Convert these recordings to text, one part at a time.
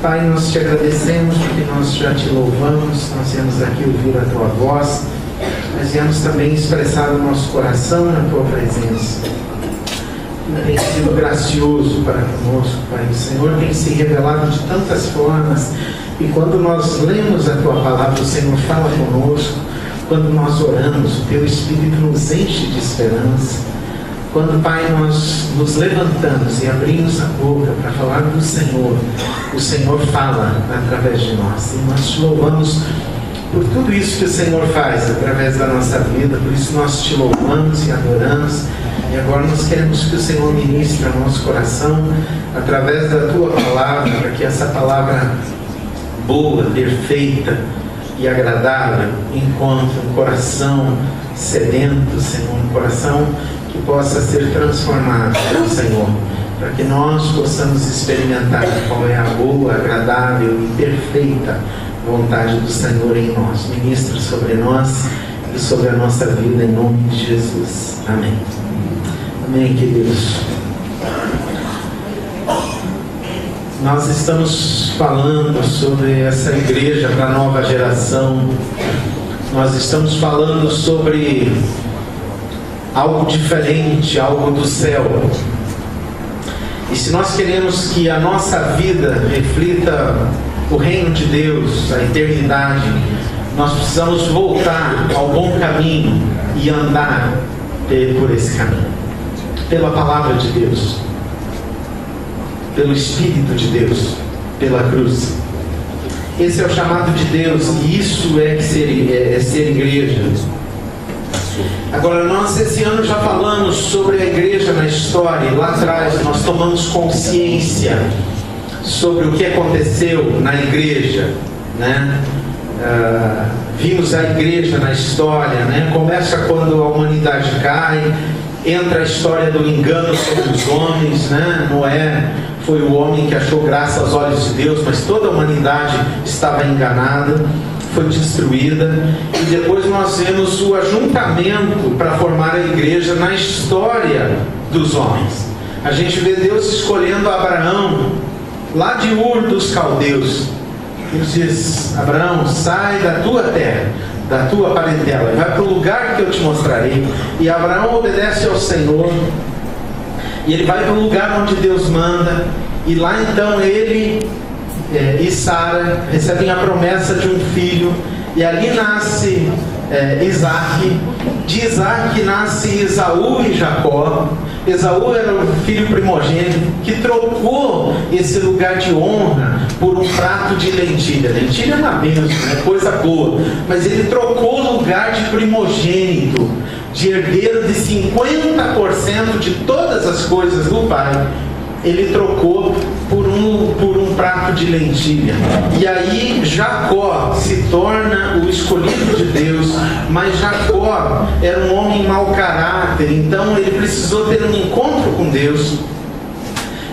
Pai, nós te agradecemos porque nós já te louvamos, nós viemos aqui ouvir a tua voz, mas viemos também expressar o nosso coração na tua presença. Tu tem sido gracioso para conosco, Pai. O Senhor tem se revelado de tantas formas, e quando nós lemos a tua palavra, o Senhor fala conosco. Quando nós oramos, o teu Espírito nos enche de esperança. Quando, Pai, nós nos levantamos e abrimos a boca para falar do Senhor, o Senhor fala através de nós. E nós te louvamos por tudo isso que o Senhor faz através da nossa vida. Por isso nós te louvamos e adoramos. E agora nós queremos que o Senhor ministre ao nosso coração através da tua palavra, para que essa palavra boa, perfeita e agradável encontre um coração sedento, Senhor, um coração que possa ser transformado pelo Senhor, para que nós possamos experimentar qual é a boa, agradável e perfeita vontade do Senhor em nós. Ministra sobre nós e sobre a nossa vida, em nome de Jesus. Amém. Amém, queridos. Nós estamos falando sobre essa igreja para a nova geração. Nós estamos falando sobre algo diferente, algo do céu. E se nós queremos que a nossa vida reflita o reino de Deus, a eternidade, nós precisamos voltar ao bom caminho e andar por esse caminho, pela palavra de Deus, pelo Espírito de Deus, pela cruz. Esse é o chamado de Deus, e isso é ser igreja. Agora, nós esse ano já falamos sobre a igreja na história, e lá atrás nós tomamos consciência sobre o que aconteceu na igreja, né? Vimos a igreja na história, né? Começa quando a humanidade cai, entra a história do engano sobre os homens, né? Noé foi o homem que achou graça aos olhos de Deus, mas toda a humanidade estava enganada, foi destruída. E depois nós vemos o ajuntamento para formar a igreja na história dos homens. A gente vê Deus escolhendo Abraão lá de Ur dos Caldeus. Ele diz: Abraão, sai da tua terra, da tua parentela, vai para o lugar que eu te mostrarei. E Abraão obedece ao Senhor, e ele vai para o lugar onde Deus manda. E lá então ele e Sara recebem a promessa de um filho, e ali nasce Isaac. De Isaac nasce Esaú e Jacó. Esaú era o filho primogênito que trocou esse lugar de honra por um prato de lentilha. Lentilha é uma bênção, é coisa boa, mas ele trocou o lugar de primogênito, de herdeiro de 50% de todas as coisas do pai. Ele trocou por um prato de lentilha. E aí Jacó se torna o escolhido de Deus. Mas Jacó era um homem mau caráter, então ele precisou ter um encontro com Deus.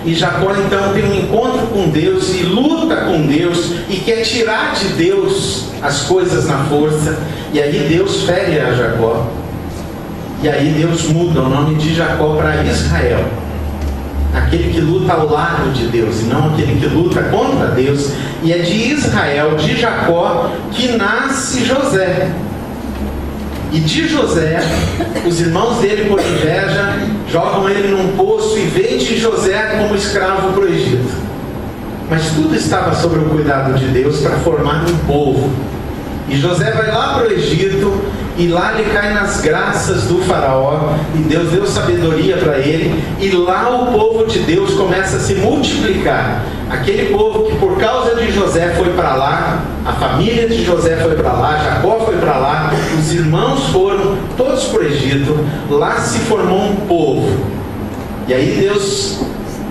E Jacó então tem um encontro com Deus e luta com Deus e quer tirar de Deus as coisas na força. E aí Deus fere a Jacó. E aí Deus muda o nome de Jacó para Israel, aquele que luta ao lado de Deus, e não aquele que luta contra Deus. E é de Israel, de Jacó, que nasce José. E de José, os irmãos dele, por inveja, jogam ele num poço e vendem José como escravo para o Egito. Mas tudo estava sob o cuidado de Deus para formar um povo. E José vai lá para o Egito, e lá ele cai nas graças do faraó, e Deus deu sabedoria para ele, e lá o povo de Deus começa a se multiplicar. Aquele povo que por causa de José foi para lá, a família de José foi para lá, Jacó foi para lá, os irmãos foram todos para o Egito. Lá se formou um povo. E aí Deus,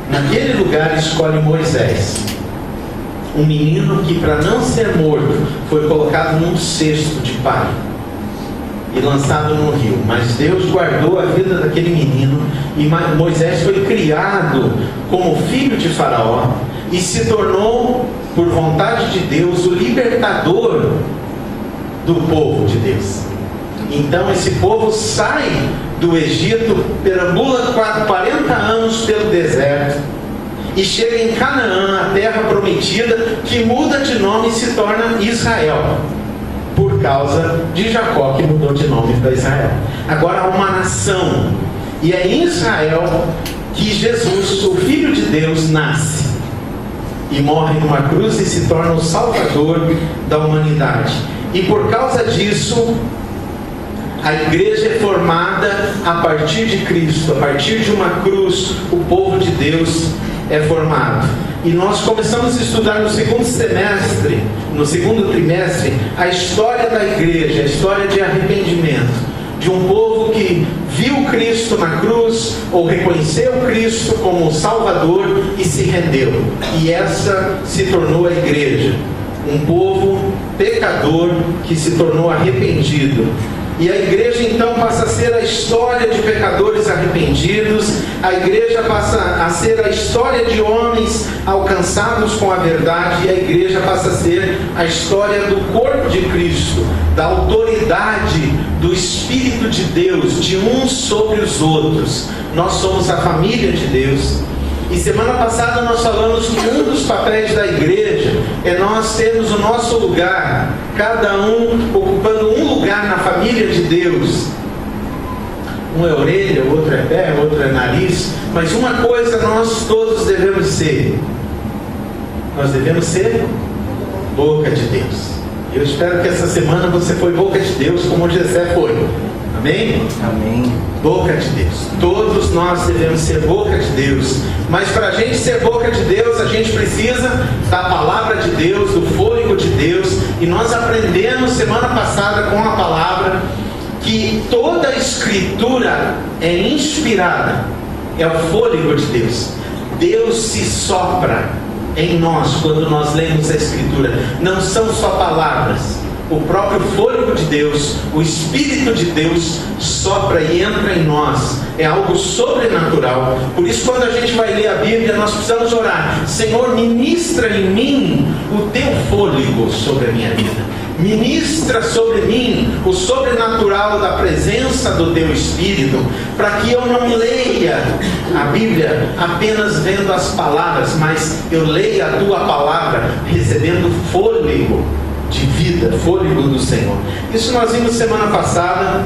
naquele lugar, escolhe Moisés, um menino que, para não ser morto, foi colocado num cesto de palha e lançado no rio. Mas Deus guardou a vida daquele menino, e Moisés foi criado como filho de Faraó e se tornou, por vontade de Deus, o libertador do povo de Deus. Então esse povo sai do Egito, perambula 40 anos pelo deserto, e chega em Canaã, a terra prometida, que muda de nome e se torna Israel, por causa de Jacó, que mudou de nome para Israel. Agora há uma nação, e é em Israel que Jesus, o Filho de Deus, nasce e morre numa cruz e se torna o Salvador da humanidade. E por causa disso, a igreja é formada a partir de Cristo, a partir de uma cruz, o povo de Deus é formado. E nós começamos a estudar no segundo trimestre, a história da igreja, a história de arrependimento, de um povo que viu Cristo na cruz, ou reconheceu Cristo como Salvador e se rendeu. E essa se tornou a igreja, um povo pecador que se tornou arrependido. E a igreja então passa a ser a história de pecadores arrependidos, a igreja passa a ser a história de homens alcançados com a verdade, e a igreja passa a ser a história do corpo de Cristo, da autoridade do Espírito de Deus, de uns sobre os outros. Nós somos a família de Deus. E semana passada nós falamos que um dos papéis da igreja é nós termos o nosso lugar, cada um ocupando um lugar na família de Deus. Um é orelha, o outro é pé, o outro é nariz, mas uma coisa nós todos devemos ser: nós devemos ser boca de Deus. Eu espero que essa semana você foi boca de Deus como Jessé foi. Amém? Amém. Boca de Deus. Todos nós devemos ser boca de Deus. Mas para a gente ser boca de Deus, a gente precisa da palavra de Deus, do fôlego de Deus. E nós aprendemos semana passada com a palavra que toda a Escritura é inspirada. É o fôlego de Deus. Deus se sopra em nós quando nós lemos a Escritura. Não são só palavras. O próprio fôlego de Deus, o Espírito de Deus sopra e entra em nós. É algo sobrenatural. Por isso, quando a gente vai ler a Bíblia, nós precisamos orar: Senhor, ministra em mim o teu fôlego sobre a minha vida. Ministra sobre mim o sobrenatural da presença do teu Espírito, para que eu não leia a Bíblia apenas vendo as palavras, mas eu leia a tua palavra recebendo fôlego de vida, fôlego do Senhor. Isso nós vimos semana passada,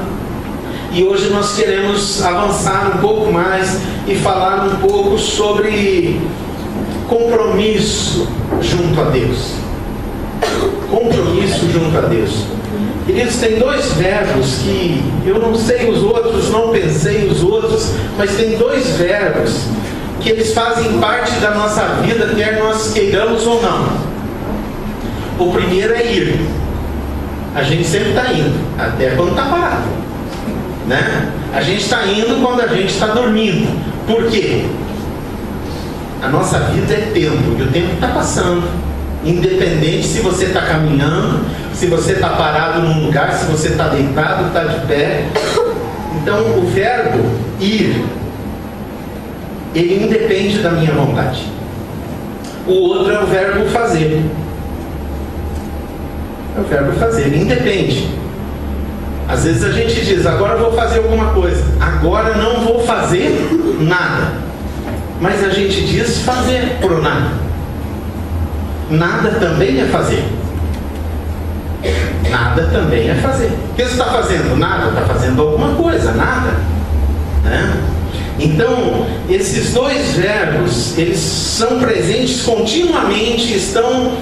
e hoje nós queremos avançar um pouco mais e falar um pouco sobre compromisso junto a Deus. Compromisso junto a Deus. Queridos, tem dois verbos que eu não sei os outros, não pensei os outros, mas tem dois verbos que eles fazem parte da nossa vida, quer nós queiramos ou não. O primeiro é ir. A gente sempre está indo, até quando está parado, né? A gente está indo quando a gente está dormindo. Por quê? A nossa vida é tempo, e o tempo está passando. Independente se você está caminhando, se você está parado num lugar, se você está deitado, está de pé. Então o verbo ir, ele independe da minha vontade. O outro é o verbo fazer. É o verbo fazer, ele independe. Às vezes a gente diz: agora eu vou fazer alguma coisa, agora não vou fazer nada. Mas a gente diz fazer por nada. Nada também é fazer. Nada também é fazer. O que você está fazendo? Nada. Está fazendo alguma coisa, nada, né? Então, esses dois verbos, eles são presentes continuamente, estão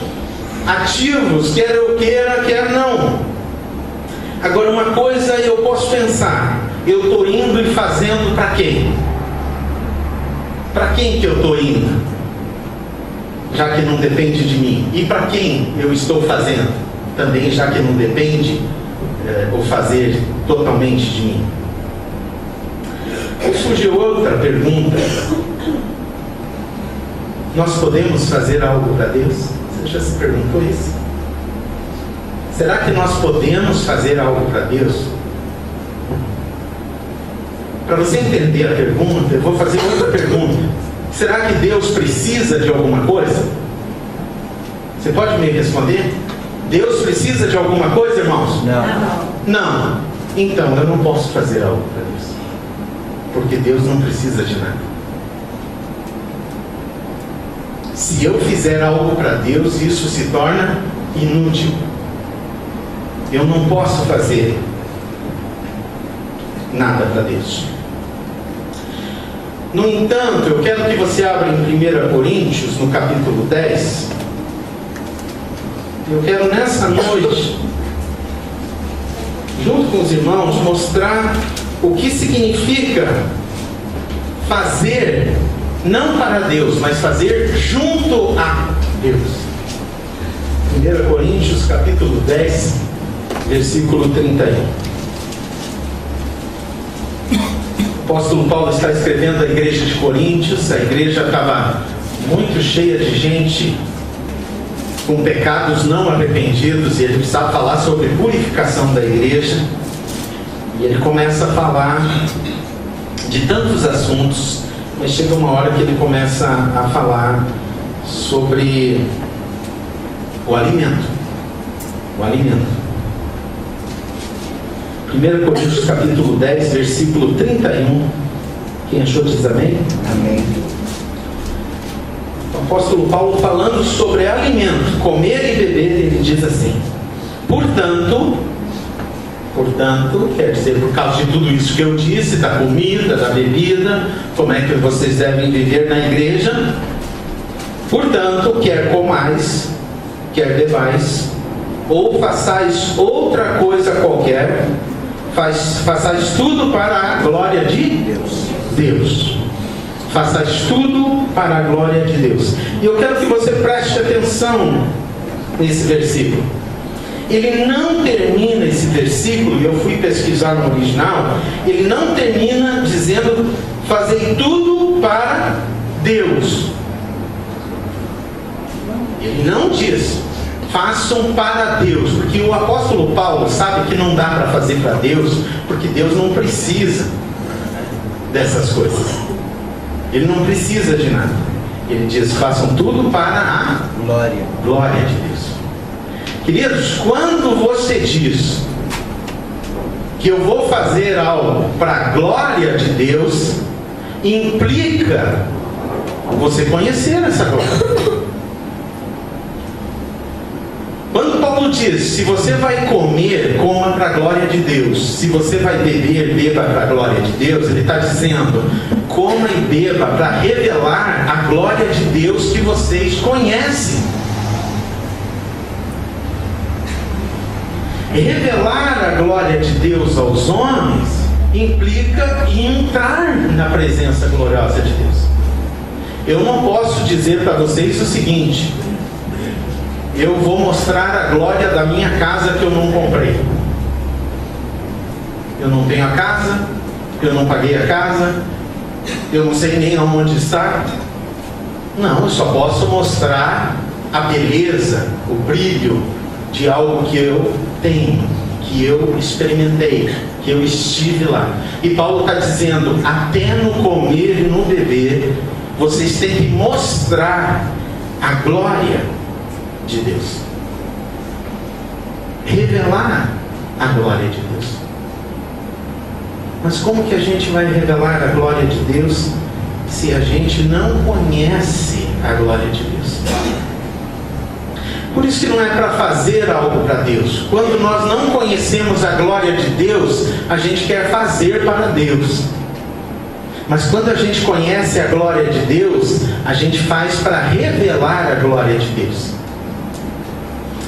ativos, quer eu queira, quer não. Agora, uma coisa eu posso pensar: eu estou indo e fazendo para quem? Para quem que eu estou indo? Já que não depende de mim. E para quem eu estou fazendo? Também, já que não depende o fazer totalmente de mim. Aí surgiu outra pergunta: nós podemos fazer algo para Deus? Você já se perguntou isso? Será que nós podemos fazer algo para Deus? Para você entender a pergunta, eu vou fazer outra pergunta: será que Deus precisa de alguma coisa? Você pode me responder? Deus precisa de alguma coisa, irmãos? Não. Então eu não posso fazer algo para Deus, porque Deus não precisa de nada. Se eu fizer algo para Deus, isso se torna inútil. Eu não posso fazer nada para Deus. No entanto, eu quero que você abra em 1 Coríntios, no capítulo 10. Eu quero nessa noite, junto com os irmãos, mostrar o que significa fazer, não para Deus, mas fazer junto a Deus. 1 Coríntios, capítulo 10, versículo 31. O apóstolo Paulo está escrevendo à igreja de Coríntios. A igreja estava muito cheia de gente com pecados não arrependidos, e ele precisava falar sobre purificação da igreja. E ele começa a falar de tantos assuntos, mas chega uma hora que ele começa a falar sobre o alimento. O alimento. 1 Coríntios capítulo 10, versículo 31. Quem achou diz amém? Amém. O apóstolo Paulo, falando sobre alimento, comer e beber, ele diz assim: portanto, quer dizer, por causa de tudo isso que eu disse, da comida, da bebida, como é que vocês devem viver na igreja, portanto, quer comais, quer bebais, ou façais outra coisa qualquer, façais tudo para a glória de Deus. Façais tudo para a glória de Deus. E eu quero que você preste atenção nesse versículo. Ele não termina esse versículo, e eu fui pesquisar no original, ele não termina dizendo: fazei tudo para Deus. Ele não diz: façam para Deus, porque o apóstolo Paulo sabe que não dá para fazer para Deus, porque Deus não precisa dessas coisas. Ele não precisa de nada. Ele diz: façam tudo para a glória de Deus. Queridos, quando você diz que eu vou fazer algo para a glória de Deus, implica você conhecer essa glória. Quando Paulo diz: se você vai comer, coma para a glória de Deus, se você vai beber, beba para a glória de Deus, ele está dizendo: coma e beba para revelar a glória de Deus que vocês conhecem. Revelar a glória de Deus aos homens implica entrar na presença gloriosa de Deus. Eu não posso dizer para vocês o seguinte: eu vou mostrar a glória da minha casa que eu não comprei. Eu não tenho a casa, eu não paguei a casa, eu não sei nem aonde está. Não, eu só posso mostrar a beleza, o brilho de algo que eu tenho, que eu experimentei, que eu estive lá. E Paulo está dizendo: até no comer e no beber, vocês têm que mostrar a glória de Deus, revelar a glória de Deus. Mas como que a gente vai revelar a glória de Deus se a gente não conhece a glória de Deus? Por isso que não é para fazer algo para Deus. Quando nós não conhecemos a glória de Deus, a gente quer fazer para Deus. Mas quando a gente conhece a glória de Deus, a gente faz para revelar a glória de Deus.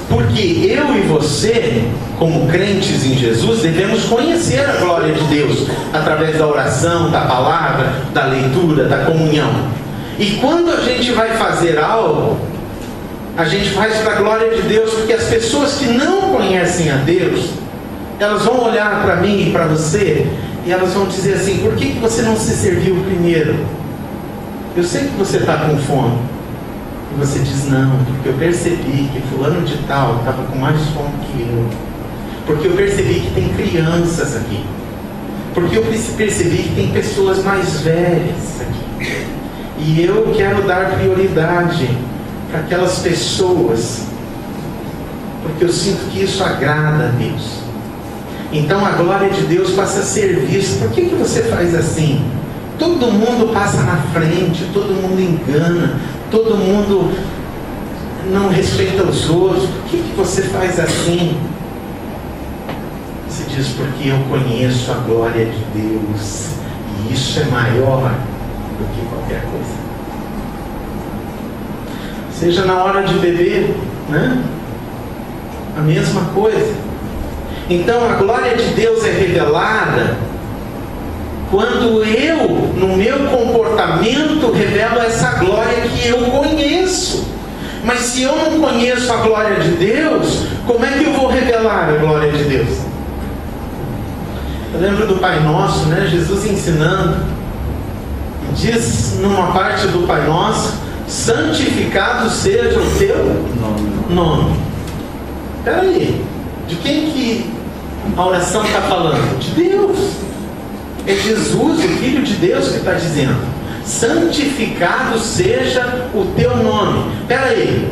Porque eu e você, como crentes em Jesus, devemos conhecer a glória de Deus através da oração, da palavra, da leitura, da comunhão. E quando a gente vai fazer algo, a gente faz para a glória de Deus, porque as pessoas que não conhecem a Deus, elas vão olhar para mim e para você, e elas vão dizer assim: por que você não se serviu primeiro? Eu sei que você está com fome. E você diz: não, porque eu percebi que fulano de tal estava com mais fome que eu. Porque eu percebi que tem crianças aqui. Porque eu percebi que tem pessoas mais velhas aqui. E eu quero dar prioridade para aquelas pessoas, porque eu sinto que isso agrada a Deus. Então a glória de Deus passa a ser vista. Por que você faz assim? Todo mundo passa na frente, todo mundo engana, todo mundo não respeita os outros, por que você faz assim? Você diz, porque eu conheço a glória de Deus, e isso é maior do que qualquer coisa. Seja na hora de beber, né? A mesma coisa. Então a glória de Deus é revelada quando eu, no meu comportamento, revelo essa glória que eu conheço. Mas se eu não conheço a glória de Deus, como é que eu vou revelar a glória de Deus? Eu lembro do Pai Nosso, né? Jesus ensinando, diz numa parte do Pai Nosso: santificado seja o teu nome. Espera aí, de quem que a oração está falando? De Deus. É Jesus, o Filho de Deus, que está dizendo: santificado seja o teu nome. Espera aí,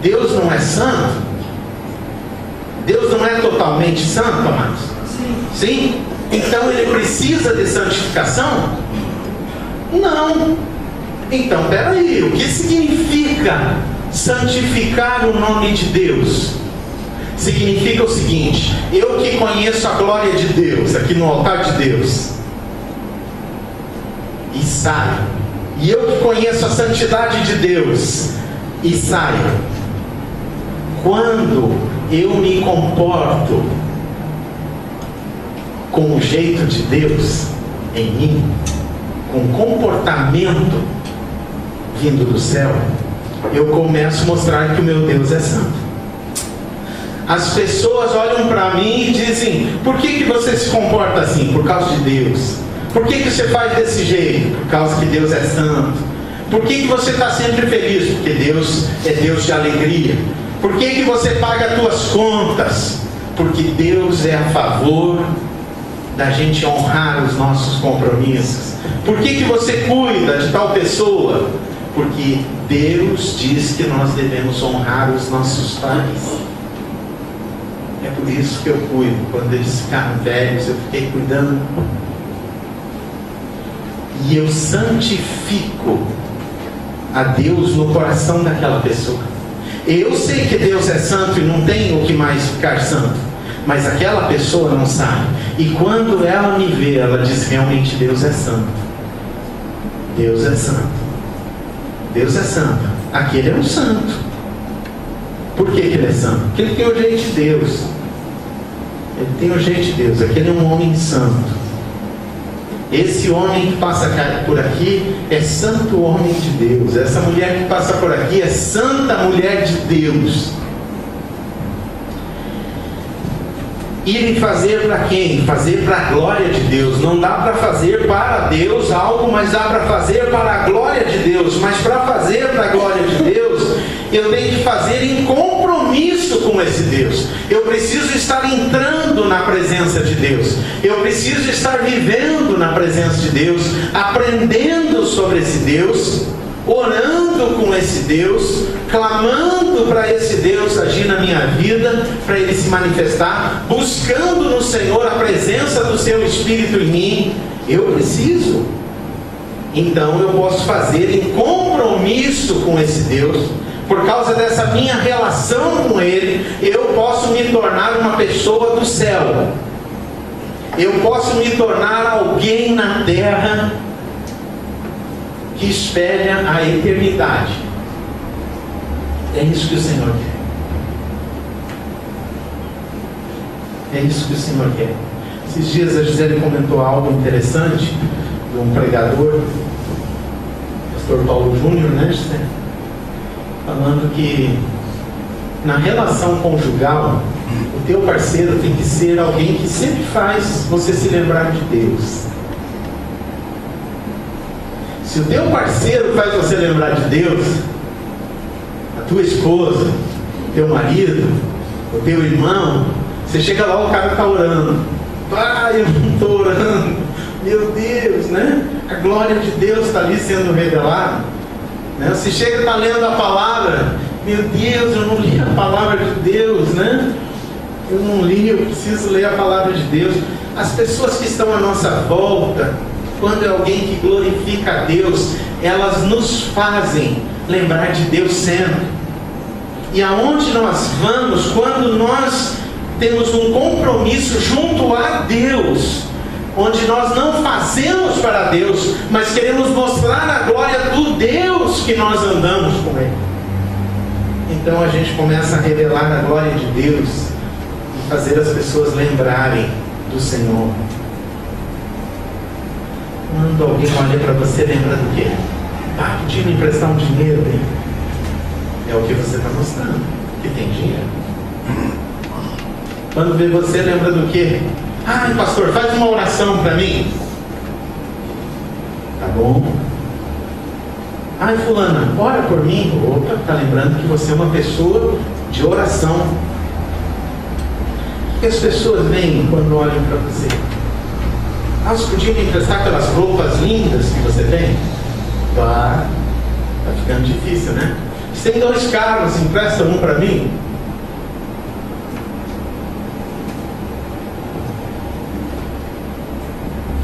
Deus não é santo? Deus não é totalmente santo, amados? Sim? Então ele precisa de santificação? Não. Então, espera aí, o que significa santificar o nome de Deus? Significa o seguinte: eu que conheço a glória de Deus aqui no altar de Deus e saio, e eu que conheço a santidade de Deus e saio, quando eu me comporto com o jeito de Deus em mim, com comportamento vindo do céu, eu começo a mostrar que o meu Deus é santo. As pessoas olham para mim e dizem: por que você se comporta assim? Por causa de Deus. Por que você faz desse jeito? Por causa que Deus é santo. Por que você está sempre feliz? Porque Deus é Deus de alegria. Por que você paga as tuas contas? Porque Deus é a favor da gente honrar os nossos compromissos. Por que você cuida de tal pessoa? Porque Deus diz que nós devemos honrar os nossos pais. É por isso que eu cuido. Quando eles ficaram velhos, eu fiquei cuidando. E eu santifico a Deus no coração daquela pessoa. Eu sei que Deus é santo e não tem o que mais ficar santo, mas aquela pessoa não sabe. E quando ela me vê, ela diz: realmente Deus é santo. Deus é santo. Deus é santo. Aquele é um santo. Por que ele é santo? Porque ele tem o jeito de Deus. Ele tem o jeito de Deus. Aquele é um homem santo. Esse homem que passa por aqui é santo homem de Deus. Essa mulher que passa por aqui é santa mulher de Deus. Ir e fazer para quem? Fazer para a glória de Deus. Não dá para fazer para Deus algo, mas dá para fazer para a glória de Deus. Mas para fazer para a glória de Deus, eu tenho que fazer em compromisso com esse Deus. Eu preciso estar entrando na presença de Deus. Eu preciso estar vivendo na presença de Deus, aprendendo sobre esse Deus, orando com esse Deus, clamando para esse Deus agir na minha vida, para Ele se manifestar, buscando no Senhor a presença do Seu Espírito em mim. Eu preciso. Então eu posso fazer em compromisso com esse Deus. Por causa dessa minha relação com Ele, eu posso me tornar uma pessoa do céu. Eu posso me tornar alguém na terra que espera a eternidade. É isso que o Senhor quer. É isso que o Senhor quer. Esses dias a Gisele comentou algo interessante de um pregador, pastor Paulo Júnior, né, Gisele? Falando que na relação conjugal, o teu parceiro tem que ser alguém que sempre faz você se lembrar de Deus. Se o teu parceiro faz você lembrar de Deus, a tua esposa, o teu marido, o teu irmão, você chega lá, o cara está orando. Pai, eu não estou orando. Meu Deus, né? A glória de Deus está ali sendo revelada. Né? Você chega e está lendo a palavra. Meu Deus, eu não li a palavra de Deus, né? Eu não li, eu preciso ler a palavra de Deus. As pessoas que estão à nossa volta, quando é alguém que glorifica a Deus, elas nos fazem lembrar de Deus sempre. E aonde nós vamos, quando nós temos um compromisso junto a Deus, onde nós não fazemos para Deus, mas queremos mostrar a glória do Deus que nós andamos com Ele. Então a gente começa a revelar a glória de Deus e fazer as pessoas lembrarem do Senhor. Quando alguém olha para você, lembra do quê? Pedindo emprestar um dinheiro, hein? É o que você está mostrando, que tem dinheiro. Quando vê você, lembra do quê? Ai, pastor, faz uma oração para mim. Tá bom. Ai, fulana, ora por mim. Opa, tá lembrando que você é uma pessoa de oração. O que as pessoas veem quando olham para você? Elas podiam me emprestar aquelas roupas lindas que você tem? Tá ficando difícil, né? Você tem 2 carros, empresta um para mim?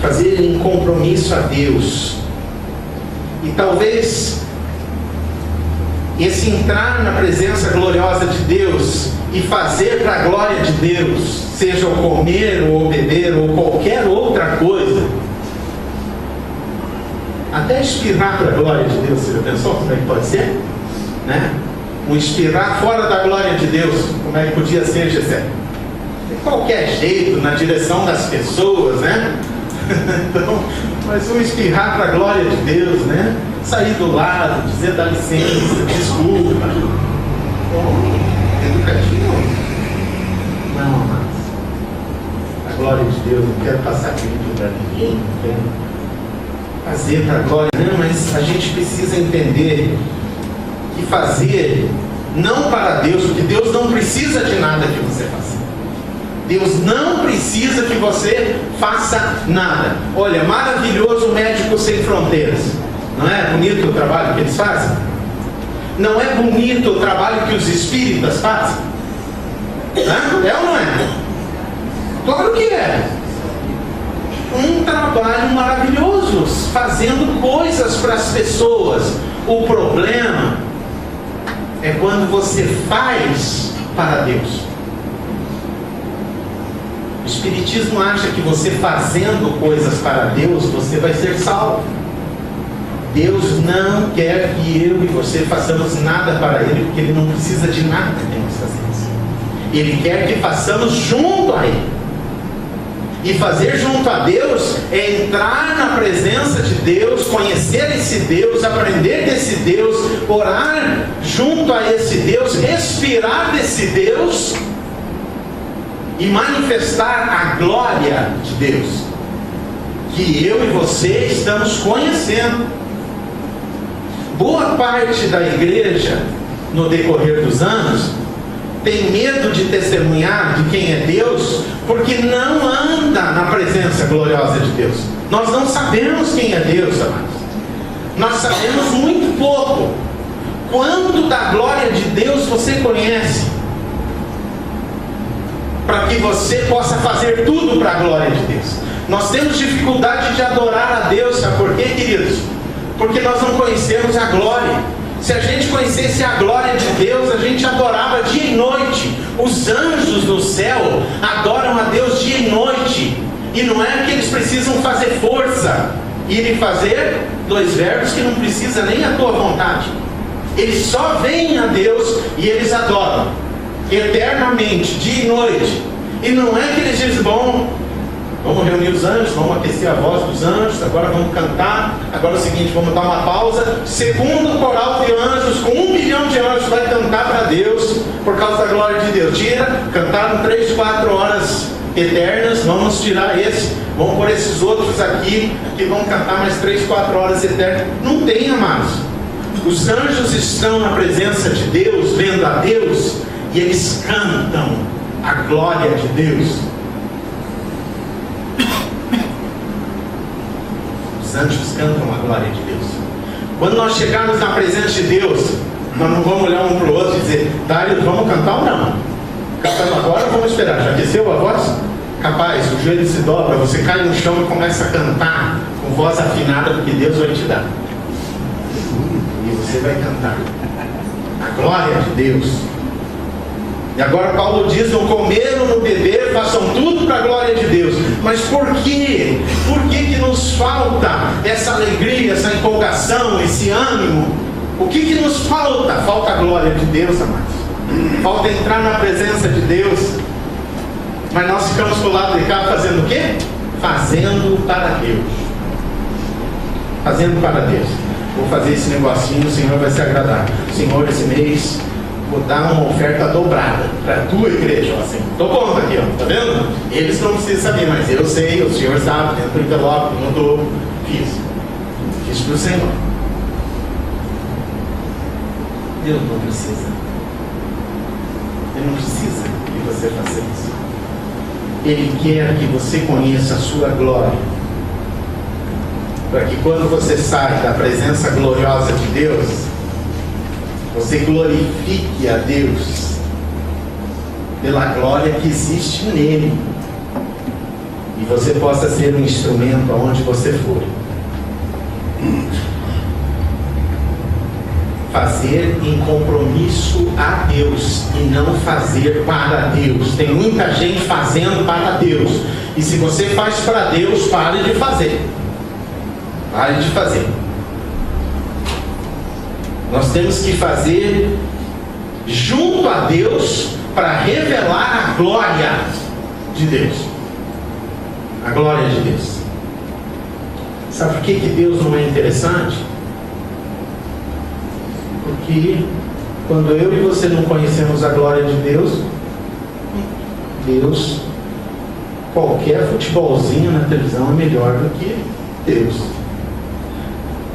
Fazer um compromisso a Deus. E talvez esse entrar na presença gloriosa de Deus e fazer para a glória de Deus, seja o comer ou o beber ou qualquer outra coisa, até espirrar para a glória de Deus, você já pensou como é que pode ser? Né? Um espirrar fora da glória de Deus, como é que podia ser, Gessé? De qualquer jeito, na direção das pessoas, né? Então, mas um espirrar para a glória de Deus, né? Sair do lado, dizer dá licença, desculpa. Bom, educativo? Não, amados. A glória de Deus, não quero passar crítica para ninguém, não quero fazer para a glória, não, mas a gente precisa entender que fazer não para Deus, porque Deus não precisa de nada que você faça. Deus não precisa que você faça nada. Olha, maravilhoso Médicos Sem Fronteiras. Não é bonito o trabalho que eles fazem? Não é bonito o trabalho que os espíritas fazem? É ou não é? Claro que é. Um trabalho maravilhoso, fazendo coisas para as pessoas. O problema é quando você faz para Deus. O Espiritismo acha que você fazendo coisas para Deus, você vai ser salvo. Deus não quer que eu e você façamos nada para Ele, porque Ele não precisa de nada que nós fazemos. Ele quer que façamos junto a Ele. E fazer junto a Deus é entrar na presença de Deus, conhecer esse Deus, aprender desse Deus, orar junto a esse Deus, respirar desse Deus e manifestar a glória de Deus que eu e você estamos conhecendo. Boa parte da igreja, no decorrer dos anos, tem medo de testemunhar de quem é Deus, porque não anda na presença gloriosa de Deus. Nós não sabemos quem é Deus, amados. Nós sabemos muito pouco. Quanto da glória de Deus você conhece? Para que você possa fazer tudo para a glória de Deus. Nós temos dificuldade de adorar a Deus, sabe por quê, queridos? Porque nós não conhecemos a glória. Se a gente conhecesse a glória de Deus, a gente adorava dia e noite. Os anjos do céu adoram a Deus dia e noite. E não é que eles precisam fazer força, ir e fazer 2 verbos que não precisa nem a tua vontade. Eles só veem a Deus e eles adoram eternamente, dia e noite. E não é que eles dizem, bom, vamos reunir os anjos, vamos aquecer a voz dos anjos, agora vamos cantar, agora é o seguinte, vamos dar uma pausa. Segundo coral de anjos, com 1 milhão de anjos, vai cantar para Deus, por causa da glória de Deus. Tira, cantaram 3, 4 horas eternas, vamos tirar esse, vamos pôr esses outros aqui, que vão cantar mais 3, 4 horas eternas. Não tem, amados. Os anjos estão na presença de Deus, vendo a Deus, e eles cantam a glória de Deus. Os anjos cantam a glória de Deus. Quando nós chegarmos na presença de Deus, nós não vamos olhar um para o outro e dizer, Dário, vamos cantar ou não? Cantando agora ou vamos esperar? Já aqueceu a voz? Capaz, o joelho se dobra, você cai no chão e começa a cantar com voz afinada, porque Deus vai te dar. E você você vai cantar a glória de Deus. E agora Paulo diz: no comer ou no beber, façam tudo para a glória de Deus. Mas por quê? Por que nos falta essa alegria, essa empolgação, esse ânimo? O que nos falta? Falta a glória de Deus, amados. Falta entrar na presença de Deus. Mas nós ficamos do lado de cá fazendo o quê? Fazendo para Deus. Fazendo para Deus. Vou fazer esse negocinho, o Senhor vai se agradar. Senhor, esse mês vou dar uma oferta dobrada para a tua igreja. Assim, estou pronto aqui, ó, tá vendo? Eles não precisam saber, mas eu sei, o Senhor sabe, dentro do envelope, mandou, fiz para o Senhor. Deus não precisa. Ele não precisa que você faça isso. Ele quer que você conheça a sua glória, para que quando você sai da presença gloriosa de Deus, você glorifique a Deus pela glória que existe nele, e você possa ser um instrumento aonde você for. Fazer em compromisso a Deus e não fazer para Deus. Tem muita gente fazendo para Deus, e se você faz para Deus, pare de fazer. Pare de fazer. Nós temos que fazer junto a Deus para revelar a glória de Deus. A glória de Deus. Sabe por que Deus não é interessante? Porque quando eu e você não conhecemos a glória de Deus, qualquer futebolzinho na televisão é melhor do que Deus.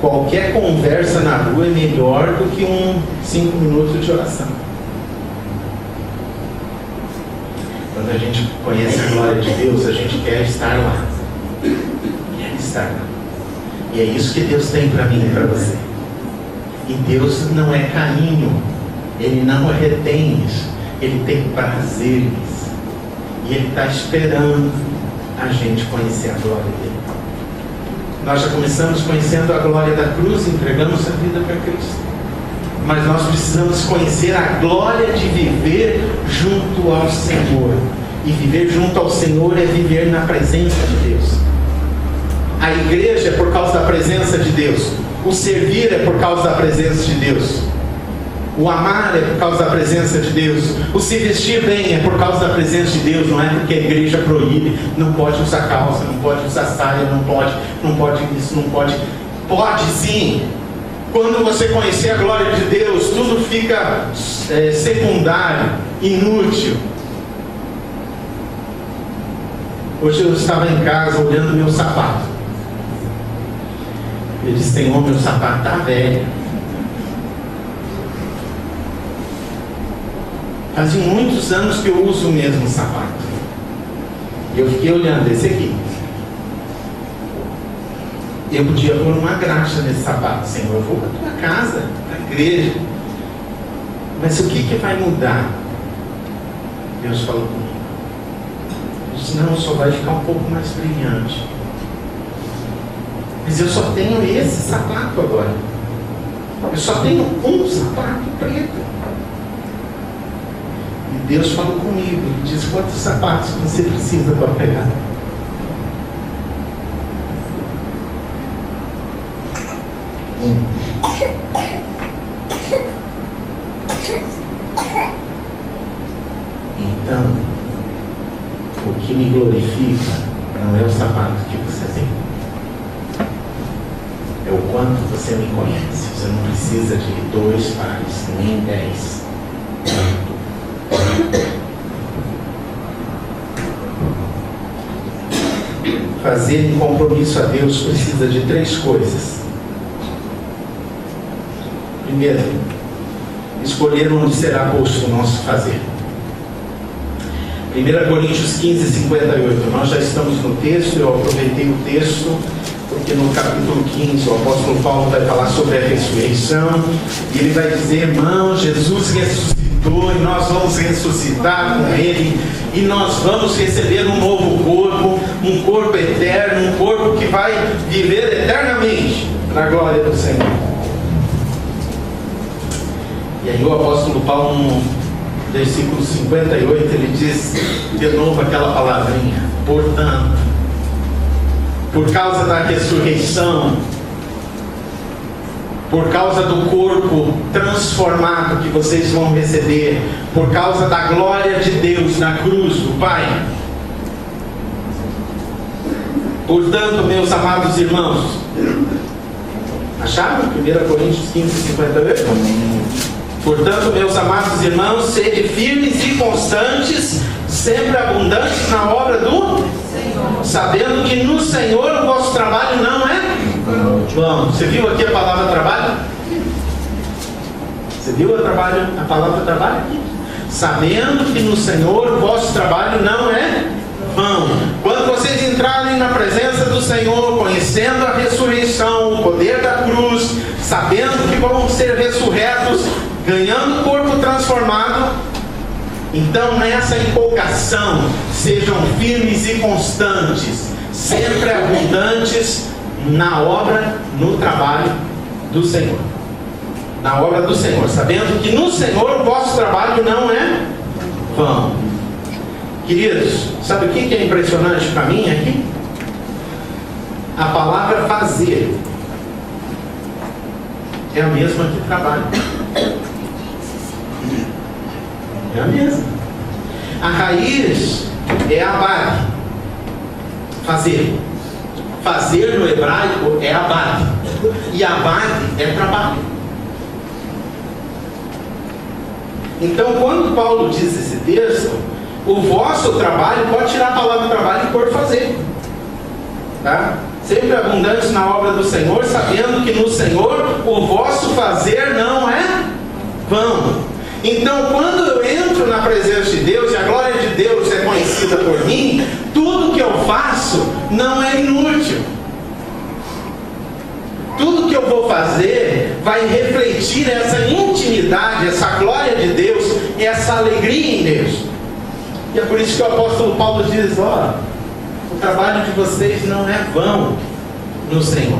Qualquer conversa na rua é melhor do que 5 minutos de oração. Quando a gente conhece a glória de Deus, a gente quer estar lá. Quer estar lá. E é isso que Deus tem para mim e para você. E Deus não é carinho, Ele não retém isso, Ele tem prazer nisso. E Ele está esperando a gente conhecer a glória dele. Nós já começamos conhecendo a glória da cruz, entregamos a vida para Cristo. Mas nós precisamos conhecer a glória de viver junto ao Senhor. E viver junto ao Senhor é viver na presença de Deus. A igreja é por causa da presença de Deus. O servir é por causa da presença de Deus. O amar é por causa da presença de Deus. O se vestir bem é por causa da presença de Deus. Não é porque a igreja proíbe. Não pode usar calça, não pode usar saia, não pode isso, não pode. Pode sim. Quando você conhecer a glória de Deus, tudo fica secundário, inútil. Hoje eu estava em casa olhando meu sapato. Eu disse: Senhor, meu sapato está velho. Fazem muitos anos que eu uso o mesmo sapato. E eu fiquei olhando esse aqui. Eu podia pôr uma graxa nesse sapato. Senhor, eu vou para a tua casa, para a igreja. Mas o que vai mudar? Deus falou comigo. Eu disse: não, só vai ficar um pouco mais brilhante. Mas eu só tenho esse sapato agora. Eu só tenho um sapato preto. E Deus falou comigo. Ele disse: quantos sapatos você precisa para pegar? Então, o que me glorifica não é o sapato que você tem, é o quanto você me conhece. Você não precisa de 2 pares, nem 10. Fazer um compromisso a Deus precisa de 3 coisas. Primeiro, escolher onde será posto o nosso fazer. 1 Coríntios 15, 58. Nós já estamos no texto. Eu aproveitei o texto porque no capítulo 15 o apóstolo Paulo vai falar sobre a ressurreição, e ele vai dizer: irmãos, Jesus ressuscitou e nós vamos ressuscitar com ele, e nós vamos receber um novo corpo, um corpo eterno, um corpo que vai viver eternamente na glória do Senhor. E aí o apóstolo Paulo, no versículo 58, ele diz de novo aquela palavrinha: portanto, por causa da ressurreição, por causa do corpo transformado que vocês vão receber, por causa da glória de Deus na cruz do Pai. Portanto, meus amados irmãos, acharam? 1 Coríntios 15, 58? Portanto, meus amados irmãos, sede firmes e constantes, sempre abundantes na obra do Senhor, sabendo que no Senhor o vosso trabalho não é vão. Você viu aqui a palavra trabalho? Você viu a palavra trabalho aqui? Sabendo que no Senhor o vosso trabalho não é vão. Quando vocês entrarem na presença do Senhor, conhecendo a ressurreição, o poder da cruz, sabendo que vão ser ressurretos, ganhando o corpo transformado, então nessa empolgação sejam firmes e constantes, sempre abundantes na obra, no trabalho do Senhor. Na obra do Senhor, sabendo que no Senhor o vosso trabalho não é vão. Queridos, sabe o que é impressionante para mim aqui? A palavra fazer é a mesma que trabalho. É a mesma. A raiz é abad. Fazer. Fazer no hebraico é abad. E abad é trabalho. Então, quando Paulo diz esse texto, o vosso trabalho, pode tirar a palavra trabalho e pôr fazer. Tá? Sempre abundantes na obra do Senhor, sabendo que no Senhor o vosso fazer não é vão. Então, quando eu entro na presença de Deus e a glória de Deus é conhecida por mim, tudo que eu faço não é inútil. Tudo que eu vou fazer vai refletir essa intimidade, essa glória de Deus e essa alegria em Deus. E é por isso que o apóstolo Paulo diz: ó, o trabalho de vocês não é vão no Senhor.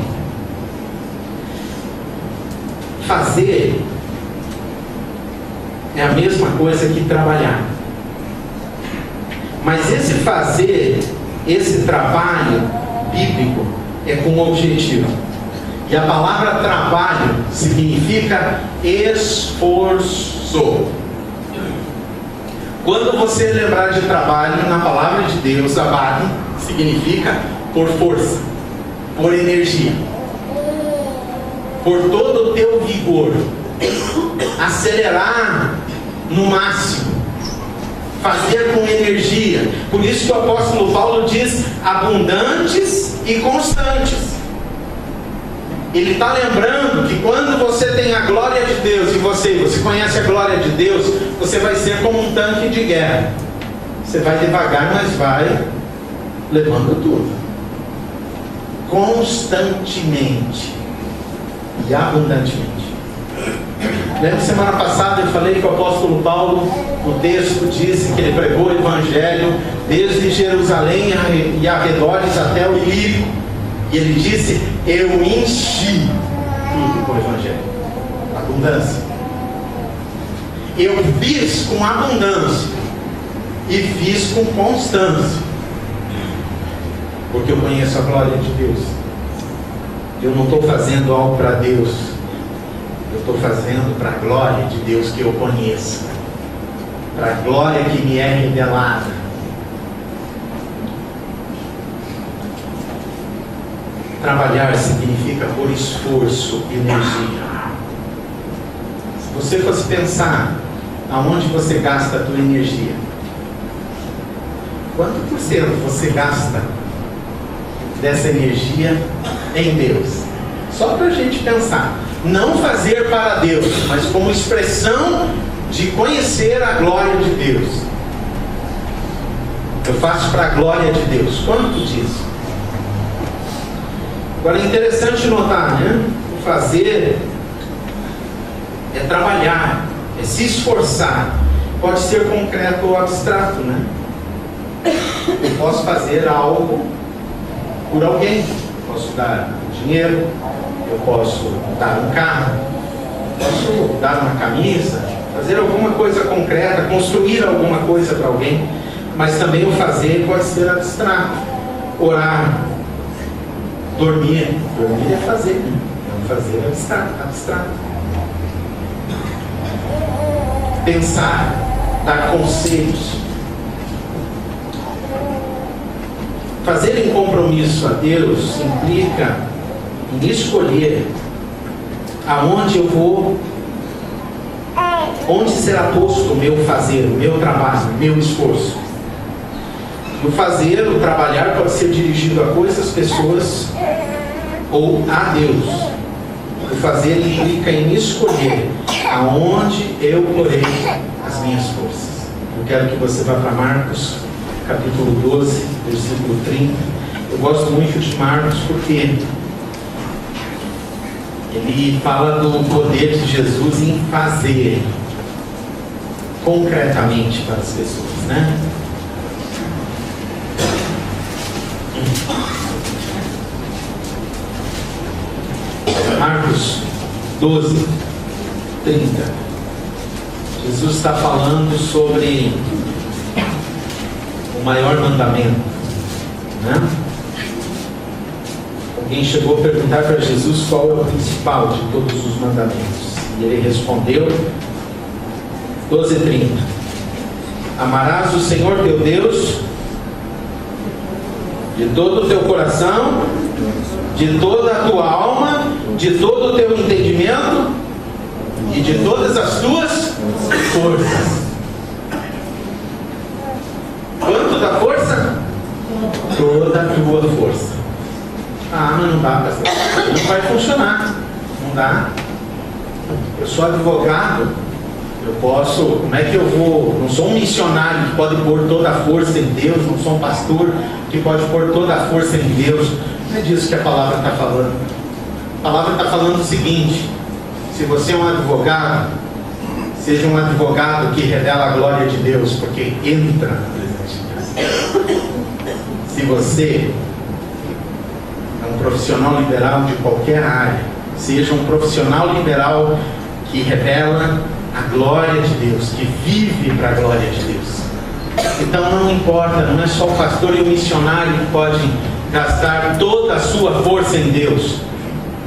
Fazer é a mesma coisa que trabalhar. Mas esse fazer, esse trabalho bíblico é com objetivo. E a palavra trabalho significa esforço. Quando você lembrar de trabalho na palavra de Deus, abad significa por força, por energia, por todo o teu vigor, acelerar no máximo, fazer com energia. Por isso que o apóstolo Paulo diz abundantes e constantes. Ele está lembrando que quando você tem a glória de Deus em você conhece a glória de Deus, você vai ser como um tanque de guerra. Você vai devagar, mas vai levando tudo. Constantemente e abundantemente. Lembra semana passada eu falei que o apóstolo Paulo, o texto disse que ele pregou o Evangelho desde Jerusalém e arredores até o Ilírico. E ele disse: eu enchi tudo com o Evangelho. Abundância. Eu fiz com abundância e fiz com constância, porque eu conheço a glória de Deus. Eu não estou fazendo algo para Deus, eu estou fazendo para a glória de Deus que eu conheço, para a glória que me é revelada. Trabalhar significa por esforço e energia. Se você fosse pensar aonde você gasta a tua energia, quanto por cento você gasta dessa energia em Deus? Só para a gente pensar. Não fazer para Deus, mas como expressão de conhecer a glória de Deus. Eu faço para a glória de Deus. Quanto disso? Agora é interessante notar, né? Fazer é trabalhar, é se esforçar. Pode ser concreto ou abstrato, né? Eu posso fazer algo por alguém. Posso dar dinheiro, eu posso dar um carro, Posso dar uma camisa, fazer alguma coisa concreta, construir alguma coisa para alguém, mas também o fazer pode ser abstrato. Orar, dormir. Dormir é fazer, fazer é abstrato. Pensar, dar conselhos. Fazer em compromisso a Deus implica em escolher aonde eu vou, onde será posto o meu fazer, o meu trabalho, o meu esforço. O fazer, o trabalhar pode ser dirigido a coisas, pessoas ou a Deus. O fazer implica em escolher aonde eu porei as minhas forças. Eu quero que você vá para Marcos, capítulo 12, versículo 30. Eu gosto muito de Marcos porque ele fala do poder de Jesus em fazer concretamente para as pessoas, né? Marcos 12, 30. Jesus está falando sobre o maior mandamento, né? Alguém chegou a perguntar para Jesus qual é o principal de todos os mandamentos. E ele respondeu, 12:30. Amarás o Senhor teu Deus de todo o teu coração, de toda a tua alma, de todo o teu entendimento e de todas as tuas forças. Quanto da força? Toda a tua força. Ah, mas não dá, pastor. Não vai funcionar. Não dá. Eu sou advogado. Eu posso, como é que eu vou? Não sou um missionário que pode pôr toda a força em Deus. Não sou um pastor que pode pôr toda a força em Deus. Não é disso que a palavra está falando. A palavra está falando o seguinte: se você é um advogado, seja um advogado que revela a glória de Deus, porque entra na presença de Deus. Se você é um profissional liberal de qualquer área, seja um profissional liberal que revela a glória de Deus, que vive para a glória de Deus. Então não importa, não é só o pastor e o missionário que podem gastar toda a sua força em Deus.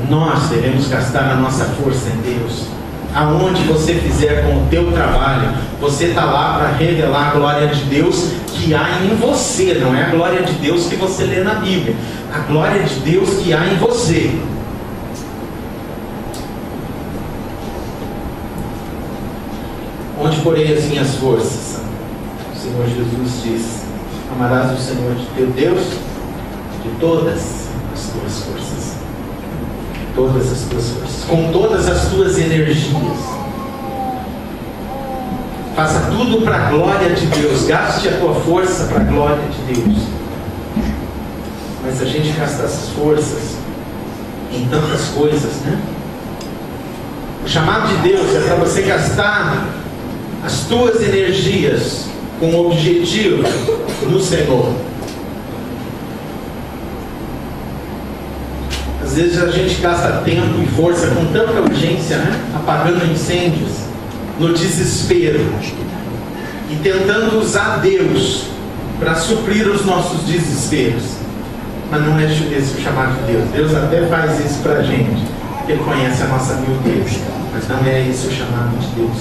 Nós devemos gastar a nossa força em Deus. Aonde você fizer com o teu trabalho, você está lá para revelar a glória de Deus que há em você. Não é a glória de Deus que você lê na Bíblia, a glória de Deus que há em você. Onde porei as minhas forças? O Senhor Jesus diz: amarás o Senhor de teu Deus de todas as tuas forças. Todas as tuas forças, com todas as tuas energias. Faça tudo para a glória de Deus. Gaste a tua força para a glória de Deus. Mas a gente gasta as forças em tantas coisas, né? O chamado de Deus é para você gastar as tuas energias com o objetivo no Senhor. Às vezes a gente gasta tempo e força com tanta urgência, né? Apagando incêndios, no desespero, e tentando usar Deus para suprir os nossos desesperos. Mas não é esse o chamado de Deus. Deus até faz isso para a gente, porque Ele conhece a nossa miudez, mas não é esse o chamado de Deus.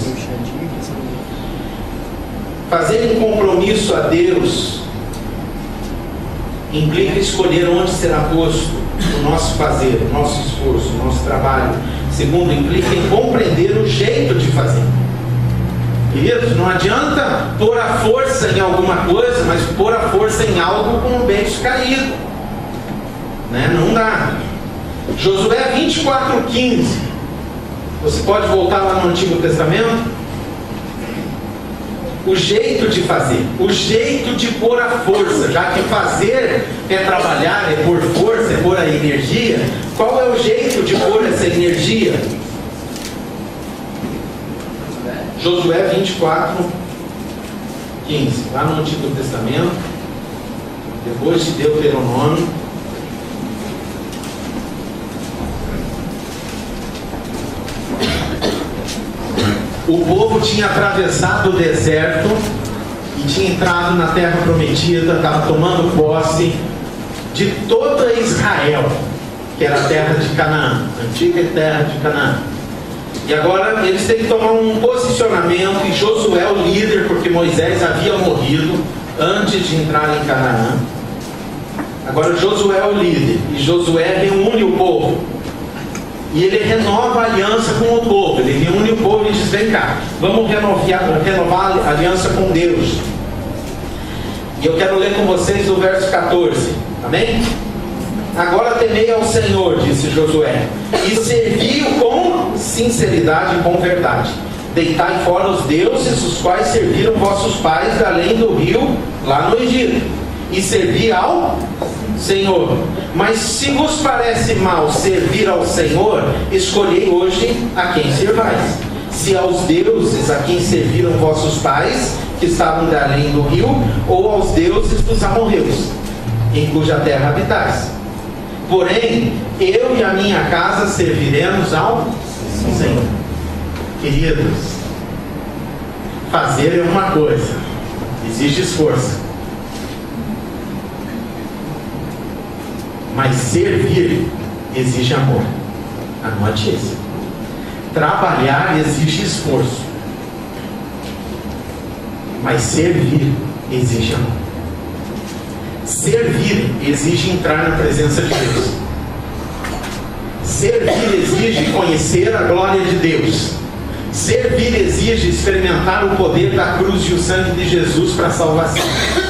Fazer um compromisso a Deus implica escolher onde será posto o nosso fazer, o nosso esforço, o nosso trabalho. Segundo, implica em compreender o jeito de fazer. Queridos, não adianta pôr a força em alguma coisa, mas pôr a força em algo com o beiço caído, né? Não dá. Josué 24:15. Você pode voltar lá no Antigo Testamento? O jeito de fazer, o jeito de pôr a força, já que fazer é trabalhar, é pôr força, é pôr a energia. Qual é o jeito de pôr essa energia? Josué 24:15, lá no Antigo Testamento, depois de Deuteronômio. O povo tinha atravessado o deserto e tinha entrado na terra prometida, estava tomando posse de toda Israel, que era a terra de Canaã, a antiga terra de Canaã. E agora eles têm que tomar um posicionamento, e Josué, o líder, porque Moisés havia morrido antes de entrar em Canaã. Agora Josué é o líder, e Josué reúne o povo. E ele renova a aliança com o povo. Ele reúne o povo e diz: vem cá, vamos renovar a aliança com Deus. E eu quero ler com vocês o verso 14. Amém? Agora temei ao Senhor, disse Josué, e servi-o com sinceridade e com verdade. Deitai fora os deuses, os quais serviram vossos pais além do rio, lá no Egito, e servi ao Senhor. Mas se vos parece mal servir ao Senhor, escolhei hoje a quem servais. Se aos deuses a quem serviram vossos pais, que estavam de além do rio, ou aos deuses dos amorreus, em cuja terra habitais. Porém, eu e a minha casa serviremos ao Senhor. Queridos, fazer é uma coisa, exige esforço. Mas servir exige amor. Anote isso. Trabalhar exige esforço. Mas servir exige amor. Servir exige entrar na presença de Deus. Servir exige conhecer a glória de Deus. Servir exige experimentar o poder da cruz e o sangue de Jesus para a salvação.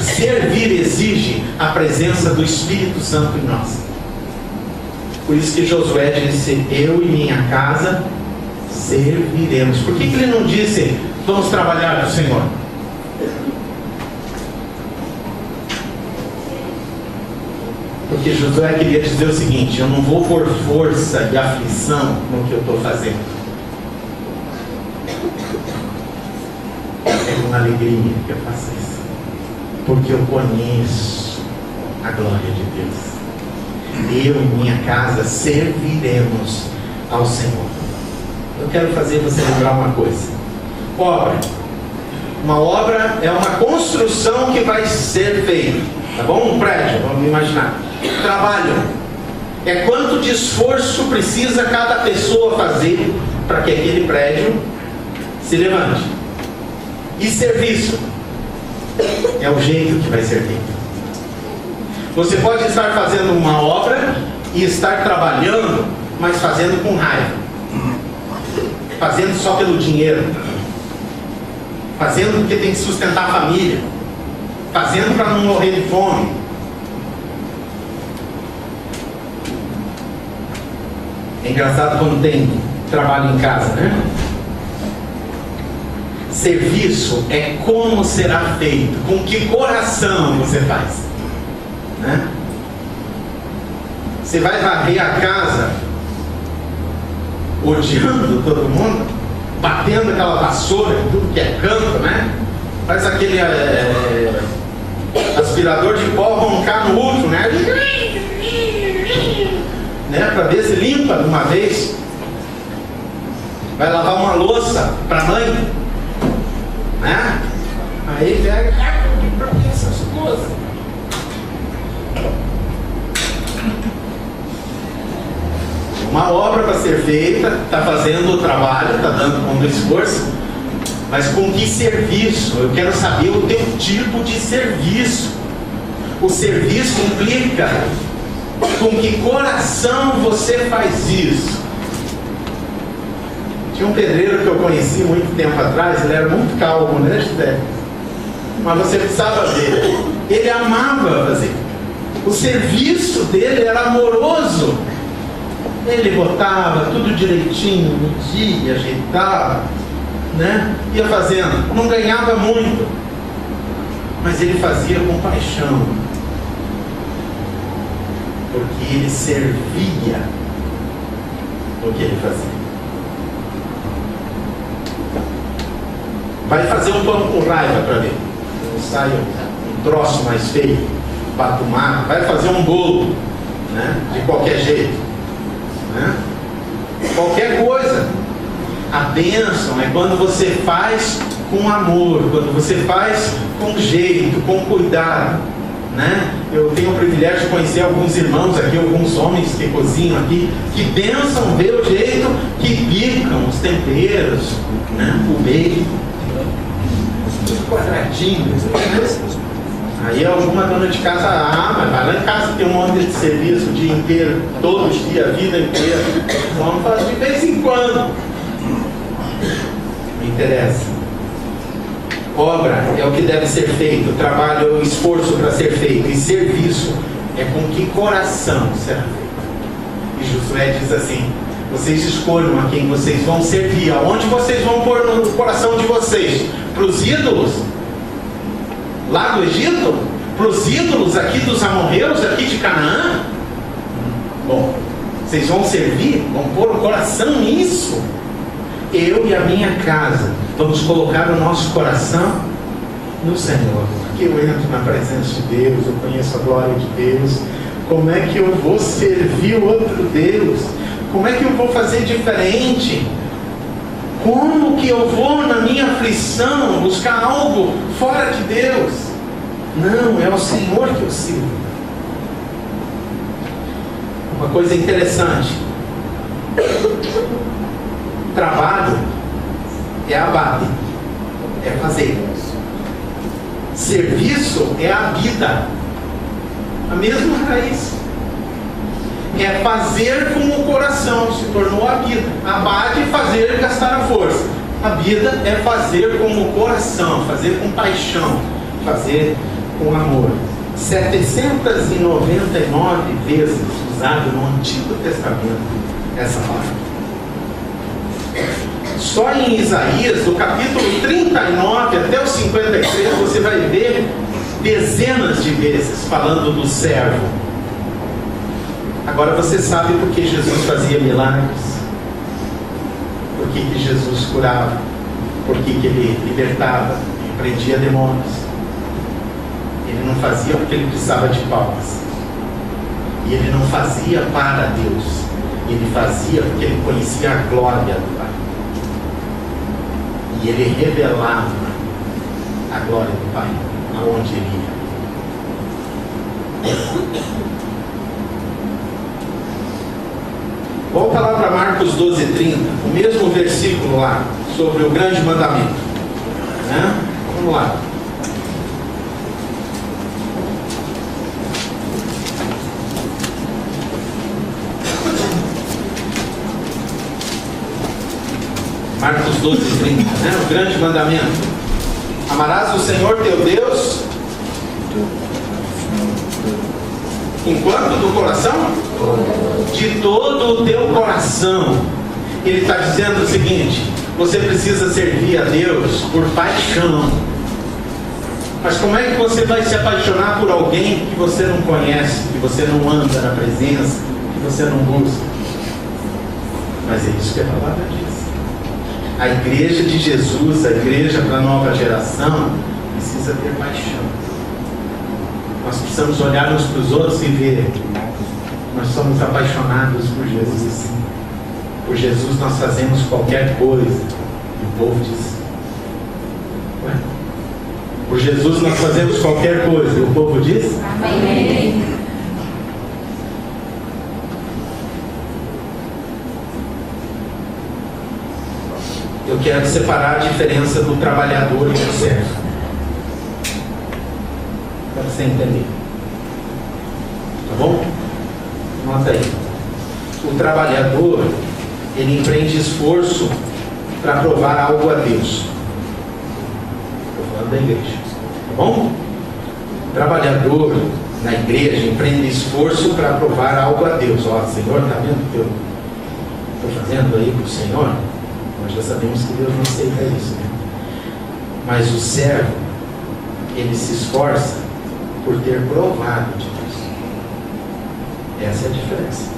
Servir exige a presença do Espírito Santo em nós. Por isso que Josué disse: eu e minha casa serviremos. Por que ele não disse: vamos trabalhar para o Senhor? Porque Josué queria dizer o seguinte: eu não vou por força e aflição no que eu estou fazendo. É com alegria que eu faço isso, porque eu conheço a glória de Deus. Eu e minha casa serviremos ao Senhor. Eu quero fazer você lembrar uma coisa. Obra. Uma obra é uma construção que vai ser feita. Tá bom? Um prédio, vamos imaginar. Trabalho é quanto de esforço precisa cada pessoa fazer para que aquele prédio se levante. E serviço é o jeito que vai ser feito. Você pode estar fazendo uma obra e estar trabalhando, mas fazendo com raiva, fazendo só pelo dinheiro, fazendo porque tem que sustentar a família, fazendo para não morrer de fome. É engraçado quando tem trabalho em casa, né? Serviço é como será feito, com que coração você faz, né? Você vai varrer a casa odiando todo mundo, batendo aquela vassoura em tudo que é canto, né? Faz aquele aspirador de pó roncar no último, né? Para ver se limpa de uma vez. Vai lavar uma louça para a mãe, né? Aí pega essas coisas. Uma obra para ser feita, está fazendo o trabalho, está dando com esforço, mas com que serviço? Eu quero saber o teu tipo de serviço. O serviço implica com que coração você faz isso. Tinha um pedreiro que eu conheci muito tempo atrás, ele era muito calmo, né, José? Mas você precisava ver, ele amava fazer. O serviço dele era amoroso. Ele botava tudo direitinho, media, ajeitava, né? Ia fazendo. Não ganhava muito, mas ele fazia com paixão, porque ele servia o que ele fazia. Vai fazer um pão com raiva para ver, não sai um troço mais feio, batumado. Vai fazer um bolo, né? De qualquer jeito, né? Qualquer coisa. A bênção é quando você faz com amor, quando você faz com jeito, com cuidado, né? Eu tenho o privilégio de conhecer alguns irmãos aqui, alguns homens que cozinham aqui, que bênção ver o jeito que picam os temperos, né? O meio, tudo quadradinho, né? Aí alguma dona de casa, mas vai lá em casa, tem um monte de serviço o dia inteiro, todos os dias, a vida inteira. Vamos fazer de vez em quando. Me interessa. Obra é o que deve ser feito, trabalho é o esforço para ser feito, e serviço é com que coração será feito. E Josué diz assim: vocês escolham a quem vocês vão servir, aonde vocês vão pôr no coração de vocês? Para os ídolos lá do Egito? Para os ídolos aqui dos amorreus, aqui de Canaã? Bom, vocês vão servir, vão pôr o coração nisso. Eu e a minha casa vamos colocar o nosso coração no Senhor, porque eu entro na presença de Deus, eu conheço a glória de Deus. Como é que eu vou servir o outro Deus? Como é que eu vou fazer diferente? Como que eu vou na minha aflição buscar algo fora de Deus? Não, é o Senhor que eu sirvo. Uma coisa interessante: trabalho é abate, é fazer. Serviço é a vida, a mesma raiz. É fazer com o coração, se tornou a vida. Abate é fazer, gastar a força. A vida é fazer com o coração, fazer com paixão, fazer com amor. 799 vezes usado no Antigo Testamento essa palavra. Só em Isaías, do capítulo 39 até o 53, você vai ver dezenas de vezes falando do servo. Agora você sabe por que Jesus fazia milagres, por que Jesus curava, por que ele libertava, repreendia demônios. Ele não fazia porque ele precisava de palmas, e ele não fazia para Deus, ele fazia porque ele conhecia a glória do Pai, e ele revelava a glória do Pai aonde ele ia. Volta lá para Marcos 12:30, o mesmo versículo lá, sobre o grande mandamento, né? Vamos lá. Marcos 12:30, né? O grande mandamento: amarás o Senhor teu Deus enquanto do coração? De todo o teu coração. Ele está dizendo o seguinte: você precisa servir a Deus por paixão. Mas como é que você vai se apaixonar por alguém que você não conhece, que você não anda na presença, que você não busca? Mas é isso que a palavra diz. A igreja de Jesus, a igreja para a nova geração, precisa ter paixão. Nós precisamos olhar uns para os outros e ver: nós somos apaixonados por Jesus. Por Jesus nós fazemos qualquer coisa. E o povo diz: ué? Por Jesus nós fazemos qualquer coisa. E o povo diz: amém. Eu quero separar a diferença do trabalhador e do servo, para você entender. Tá bom? Nota aí. O trabalhador, ele empreende esforço para provar algo a Deus. Estou falando da igreja. Tá bom? O trabalhador na igreja empreende esforço para provar algo a Deus. Ó, Senhor, está vendo o que eu estou fazendo aí para o Senhor? Nós já sabemos que Deus não aceita isso, né? Mas o servo, ele se esforça por ter provado de Deus. Essa é a diferença.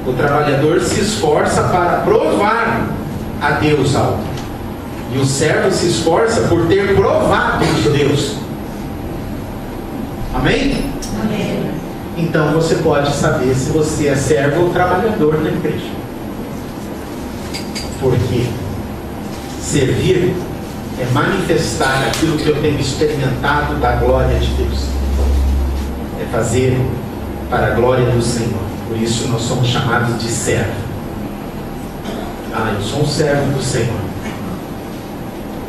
O trabalhador se esforça para provar a Deus algo, e o servo se esforça por ter provado de Deus. Amém? Amém. Então você pode saber se você é servo ou trabalhador na igreja. Por quê? Servir é manifestar aquilo que eu tenho experimentado da glória de Deus. É fazer para a glória do Senhor. Por isso nós somos chamados de servo. Eu sou um servo do Senhor.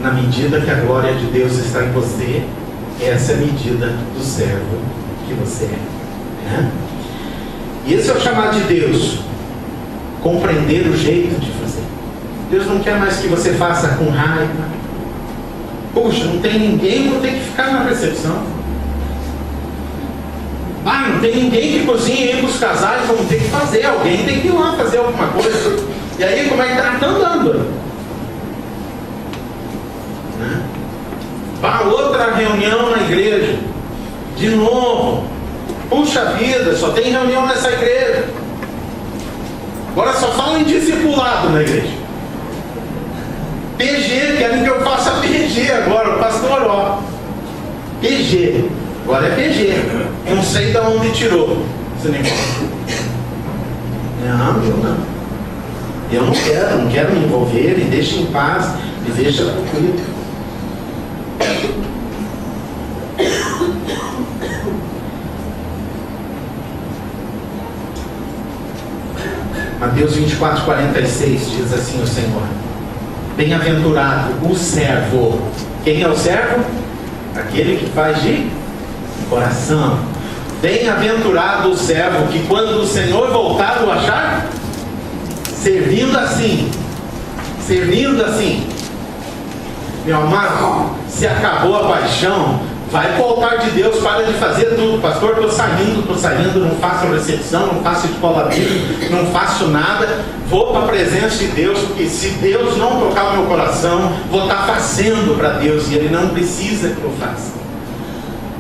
Na medida que a glória de Deus está em você, essa é a medida do servo que você é, né? E esse é o chamado de Deus. Compreender o jeito de fazer. Deus não quer mais que você faça com raiva. Puxa, não tem ninguém, vou ter que ficar na recepção. Não tem ninguém que cozinhe aí para os casais, vamos ter que fazer. Alguém tem que ir lá fazer alguma coisa. E aí como é que está andando? Né? Outra reunião na igreja. De novo. Puxa vida, só tem reunião nessa igreja. Agora só fala em discipulado na igreja. PG, querem que eu faça PG agora, pastor, PG. Agora é PG. Não sei de onde tirou. Você nem eu não quero me envolver, me deixa em paz, me deixa tranquilo. Mateus 24:46 diz assim o Senhor: bem-aventurado o servo. Quem é o servo? Aquele que faz de coração. Bem-aventurado o servo que quando o Senhor voltar o achar servindo assim. Meu amado, se acabou a paixão, vai para o altar de Deus, para de fazer tudo. Pastor, estou saindo, não faço recepção, não faço escola bíblica, não faço nada. Vou para a presença de Deus, porque se Deus não tocar o meu coração, vou estar fazendo para Deus, e Ele não precisa que eu faça.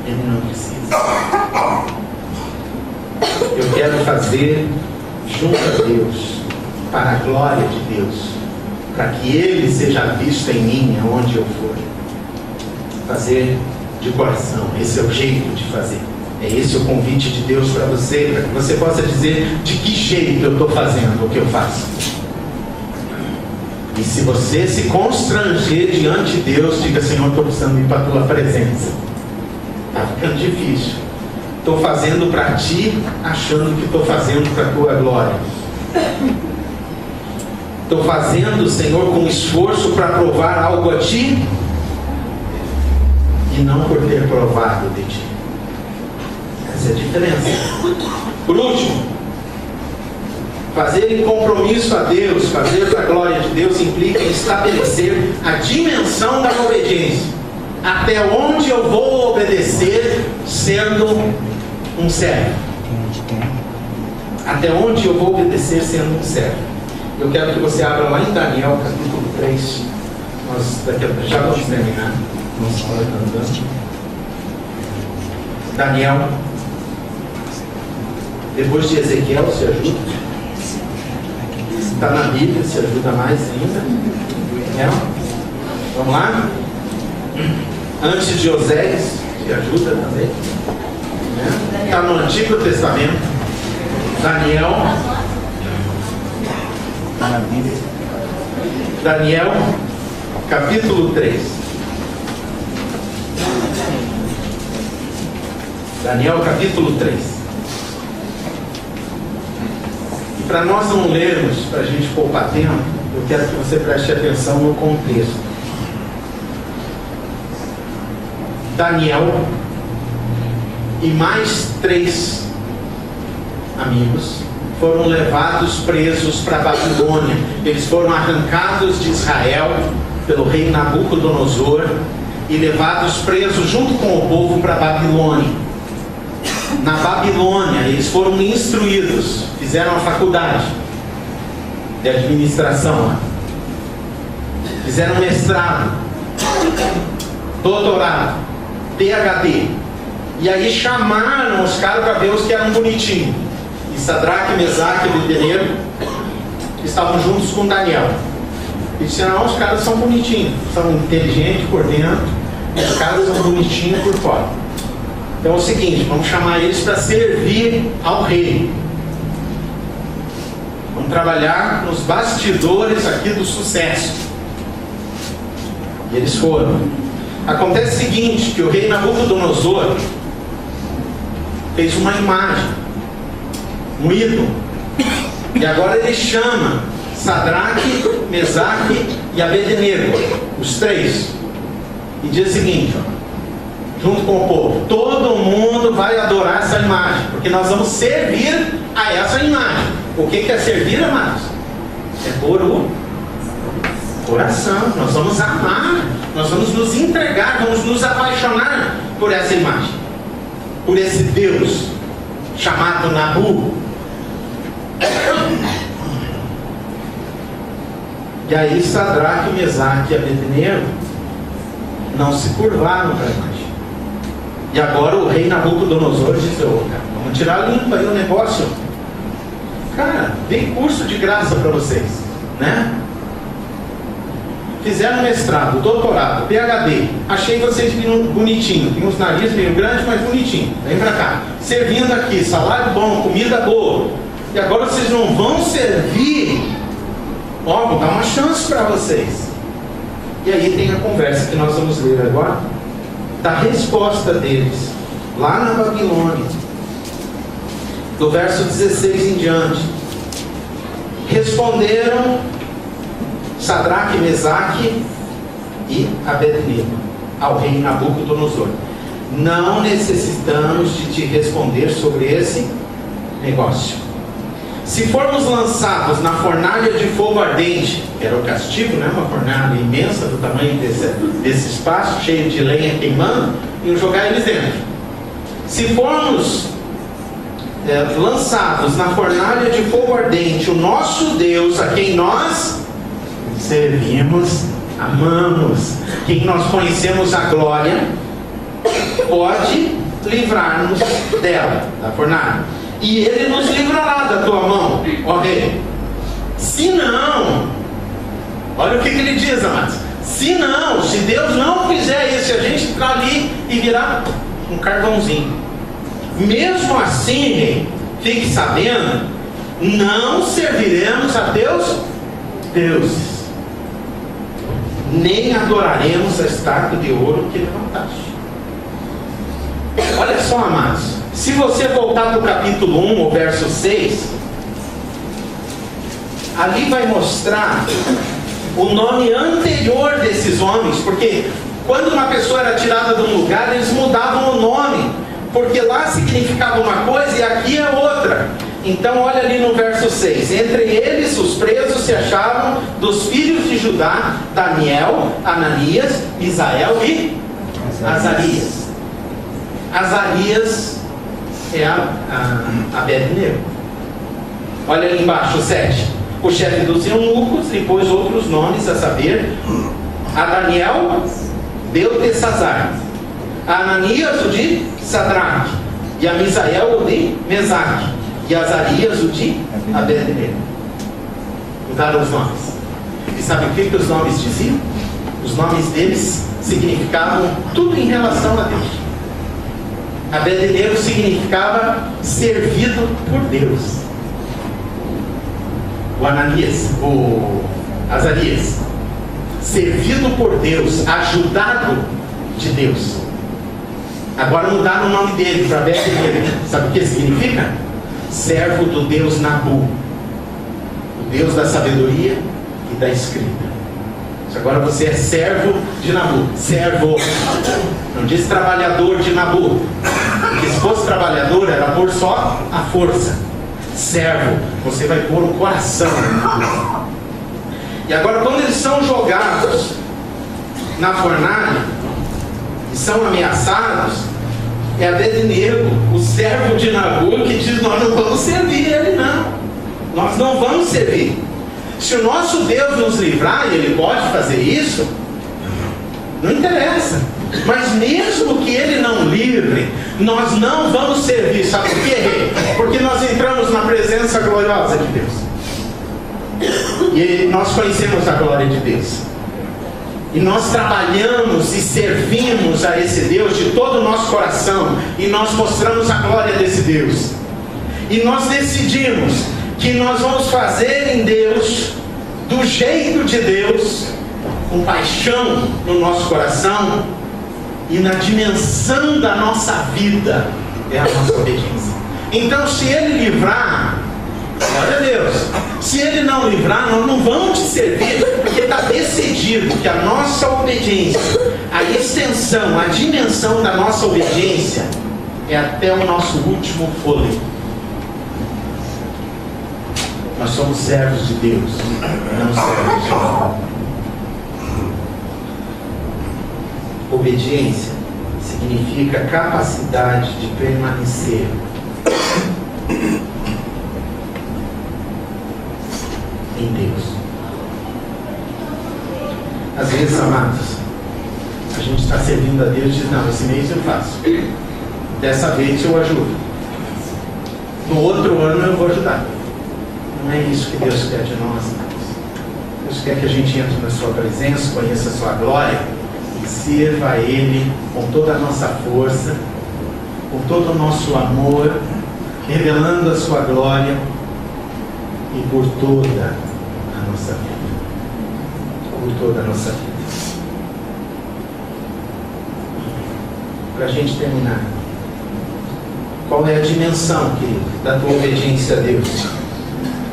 Ele não precisa. Eu quero fazer junto a Deus, para a glória de Deus, para que Ele seja visto em mim, aonde eu for. Fazer de coração, esse é o jeito de fazer. É esse o convite de Deus para você, para que você possa dizer de que jeito eu estou fazendo o que eu faço. E se você se constranger diante de Deus, diga: Senhor, estou precisando ir para a tua presença. Está ficando difícil. Estou fazendo para ti, achando que estou fazendo para a tua glória. Estou fazendo, Senhor, com esforço para provar algo a ti, e não por ter provado de ti. Essa é a diferença. Por último, fazer em compromisso a Deus, fazer para a glória de Deus, implica em estabelecer a dimensão da obediência. Até onde eu vou obedecer sendo um servo? Até onde eu vou obedecer sendo um servo? Eu quero que você abra lá em Daniel, capítulo 3. Nós daqui a pouco já vamos terminar. Daniel, depois de Ezequiel, se ajuda. Está na Bíblia, se ajuda mais ainda. Vamos lá? Antes de Oséias, se ajuda também. Está no Antigo Testamento. Daniel. Está na Bíblia. Daniel, capítulo 3. Daniel capítulo 3. E para nós não lermos, para a gente poupar tempo, eu quero que você preste atenção no contexto. Daniel e mais 3 amigos foram levados presos para a Babilônia. Eles foram arrancados de Israel pelo rei Nabucodonosor e levados presos junto com o povo para a Babilônia. Na Babilônia eles foram instruídos, fizeram a faculdade de administração, fizeram mestrado, doutorado, PhD, e aí chamaram os caras para ver os que eram bonitinhos. E Sadraque, Mesaque e Abednego estavam juntos com Daniel e disseram: não, os caras são bonitinhos, são inteligentes por dentro, os caras são bonitinhos por fora. Então é o seguinte, vamos chamar eles para servir ao rei. Vamos trabalhar nos bastidores aqui do sucesso. E eles foram. Acontece o seguinte, que o rei Nabucodonosor fez uma imagem, um ídolo. E agora ele chama Sadraque, Mesaque e Abednego, os três. E diz o seguinte, junto com o povo: todo mundo vai adorar essa imagem, porque nós vamos servir a essa imagem. O que é servir, amados? É por o coração. Nós vamos amar, nós vamos nos entregar, vamos nos apaixonar por essa imagem, por esse Deus chamado Nabu. E aí Sadraque, Mesaque e Abednego não se curvaram para a imagem. E agora o rei Nabucodonosor disse: cara, vamos tirar limpo aí o negócio. Cara, dei curso de graça para vocês, né? Fizeram mestrado, doutorado, PhD. Achei vocês bonitinhos. Tem uns narizes meio grandes, mas bonitinho. Vem pra cá. Servindo aqui, salário bom, comida boa. E agora vocês não vão servir? Ó, vou dar uma chance para vocês. E aí tem a conversa que nós vamos ler agora, da resposta deles, lá na Babilônia, do verso 16 em diante. Responderam Sadraque, Mesaque e Abednego ao rei Nabucodonosor: não necessitamos de te responder sobre esse negócio. Se formos lançados na fornalha de fogo ardente, que era o castigo, né? Uma fornalha imensa do tamanho desse espaço, cheio de lenha queimando, e jogar eles dentro. Se formos lançados na fornalha de fogo ardente, o nosso Deus, a quem nós servimos, amamos, quem nós conhecemos a glória, pode livrar-nos dela, da fornalha, e ele nos livrará da tua mão, ó rei. Se não, olha o que ele diz, amados: se não, se Deus não fizer isso, a gente entrar ali e virar um carvãozinho, mesmo assim, rei, fique sabendo, não serviremos a teus deuses, nem adoraremos a estátua de ouro que levantaste. Olha só, amados, se você voltar para o capítulo 1, o verso 6, ali vai mostrar o nome anterior desses homens, porque quando uma pessoa era tirada de um lugar, eles mudavam o nome, porque lá significava uma coisa e aqui é outra. Então olha ali no verso 6: entre eles os presos se achavam dos filhos de Judá, Daniel, Ananias, Misael e Azarias. Azarias é Abednego. Olha ali embaixo, o 7: o chefe dos eunucos lhe pôs outros nomes, a saber, a Daniel, Beltesazar, a Ananias, o de Sadraque, e a Misael, o de Mesaque, e a Azarias, o de Abednego. Mudaram os nomes. E sabe o que os nomes diziam? Os nomes deles significavam tudo em relação a Deus. Abednego significava servido por Deus. O Ananias, o Azarias, servido por Deus, ajudado de Deus. Agora mudaram o nome dele para Abednego. Sabe o que significa? Servo do Deus Nabu, o Deus da sabedoria e da escrita. Agora você é servo de Nabu. Servo, não diz trabalhador de Nabu, porque se fosse trabalhador era por só a força. Servo, você vai pôr o coração. E agora quando eles são jogados na fornalha e são ameaçados, é Abednego, o servo de Nabu, que diz: nós não vamos servir ele, não. Nós não vamos servir. Se o nosso Deus nos livrar, e Ele pode fazer isso, não interessa. Mas mesmo que Ele não livre, nós não vamos servir. Sabe por quê? Porque nós entramos na presença gloriosa de Deus. E nós conhecemos a glória de Deus. E nós trabalhamos e servimos a esse Deus de todo o nosso coração. E nós mostramos a glória desse Deus. E nós decidimos que nós vamos fazer em Deus, do jeito de Deus, com paixão no nosso coração e na dimensão da nossa vida é a nossa obediência. Então, se Ele livrar, glória a Deus. Se Ele não livrar, nós não vamos te servir, porque está decidido que a nossa obediência, a extensão, a dimensão da nossa obediência é até o nosso último fôlego. Nós somos servos de Deus, não servos de homem. Obediência significa capacidade de permanecer em Deus. Às vezes, amados, a gente está servindo a Deus e diz: não, esse mês eu faço, dessa vez eu ajudo, no outro ano eu vou ajudar. Não é isso que Deus quer de nós, amados. Deus quer que a gente entre na sua presença, conheça a sua glória e sirva a Ele com toda a nossa força, com todo o nosso amor, revelando a sua glória e por toda a nossa vida. Por toda a nossa vida. Para a gente terminar, qual é a dimensão, querido, da tua obediência a Deus?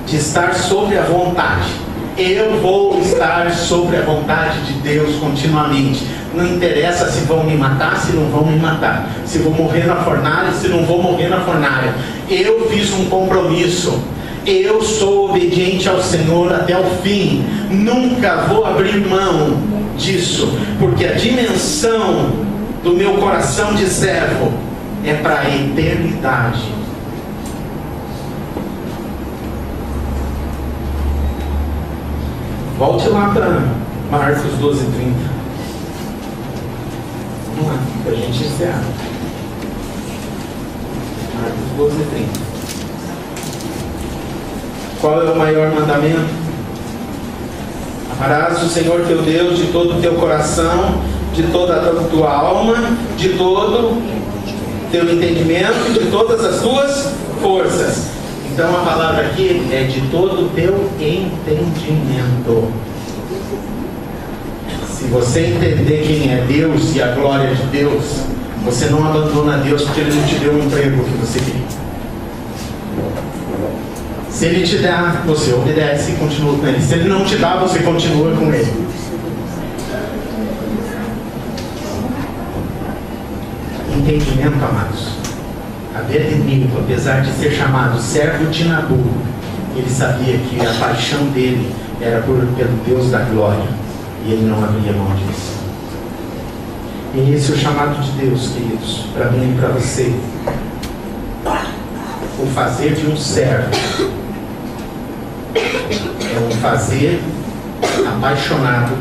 De estar sobre a vontade. Eu vou estar sobre a vontade de Deus continuamente. Não interessa se vão me matar, se não vão me matar, se vou morrer na fornalha, se não vou morrer na fornalha. Eu fiz um compromisso. Eu sou obediente ao Senhor até o fim. Nunca vou abrir mão disso, porque a dimensão do meu coração de servo é para a eternidade. Volte lá para Marcos 12:30. Vamos lá, para a gente encerrar. Marcos 12:30. Qual é o maior mandamento? Amarás o Senhor teu Deus de todo o teu coração, de toda a tua alma, de todo o teu entendimento e de todas as tuas forças. Então a palavra aqui é de todo o teu entendimento. Se você entender quem é Deus e a glória de Deus, você não abandona Deus porque Ele não te deu o emprego que você queria. Se Ele te dá, você obedece e continua com Ele. Se Ele não te dá, você continua com Ele. Entendimento, amados. Abed-nego, apesar de ser chamado servo de Nabu, ele sabia que a paixão dele era pelo Deus da glória, e ele não abria mão disso. E esse é o chamado de Deus, queridos, para mim e para você. O fazer de um servo é um fazer apaixonado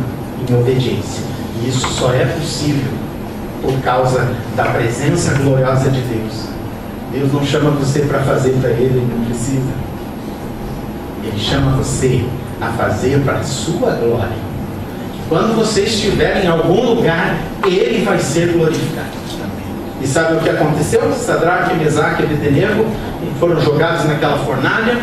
em obediência. E isso só é possível por causa da presença gloriosa de Deus. Deus não chama você para fazer para Ele, Ele não precisa. Ele chama você a fazer para a sua glória. Quando você estiver em algum lugar, Ele vai ser glorificado. E sabe o que aconteceu? Sadraque, Mesaque e Abednego foram jogados naquela fornalha,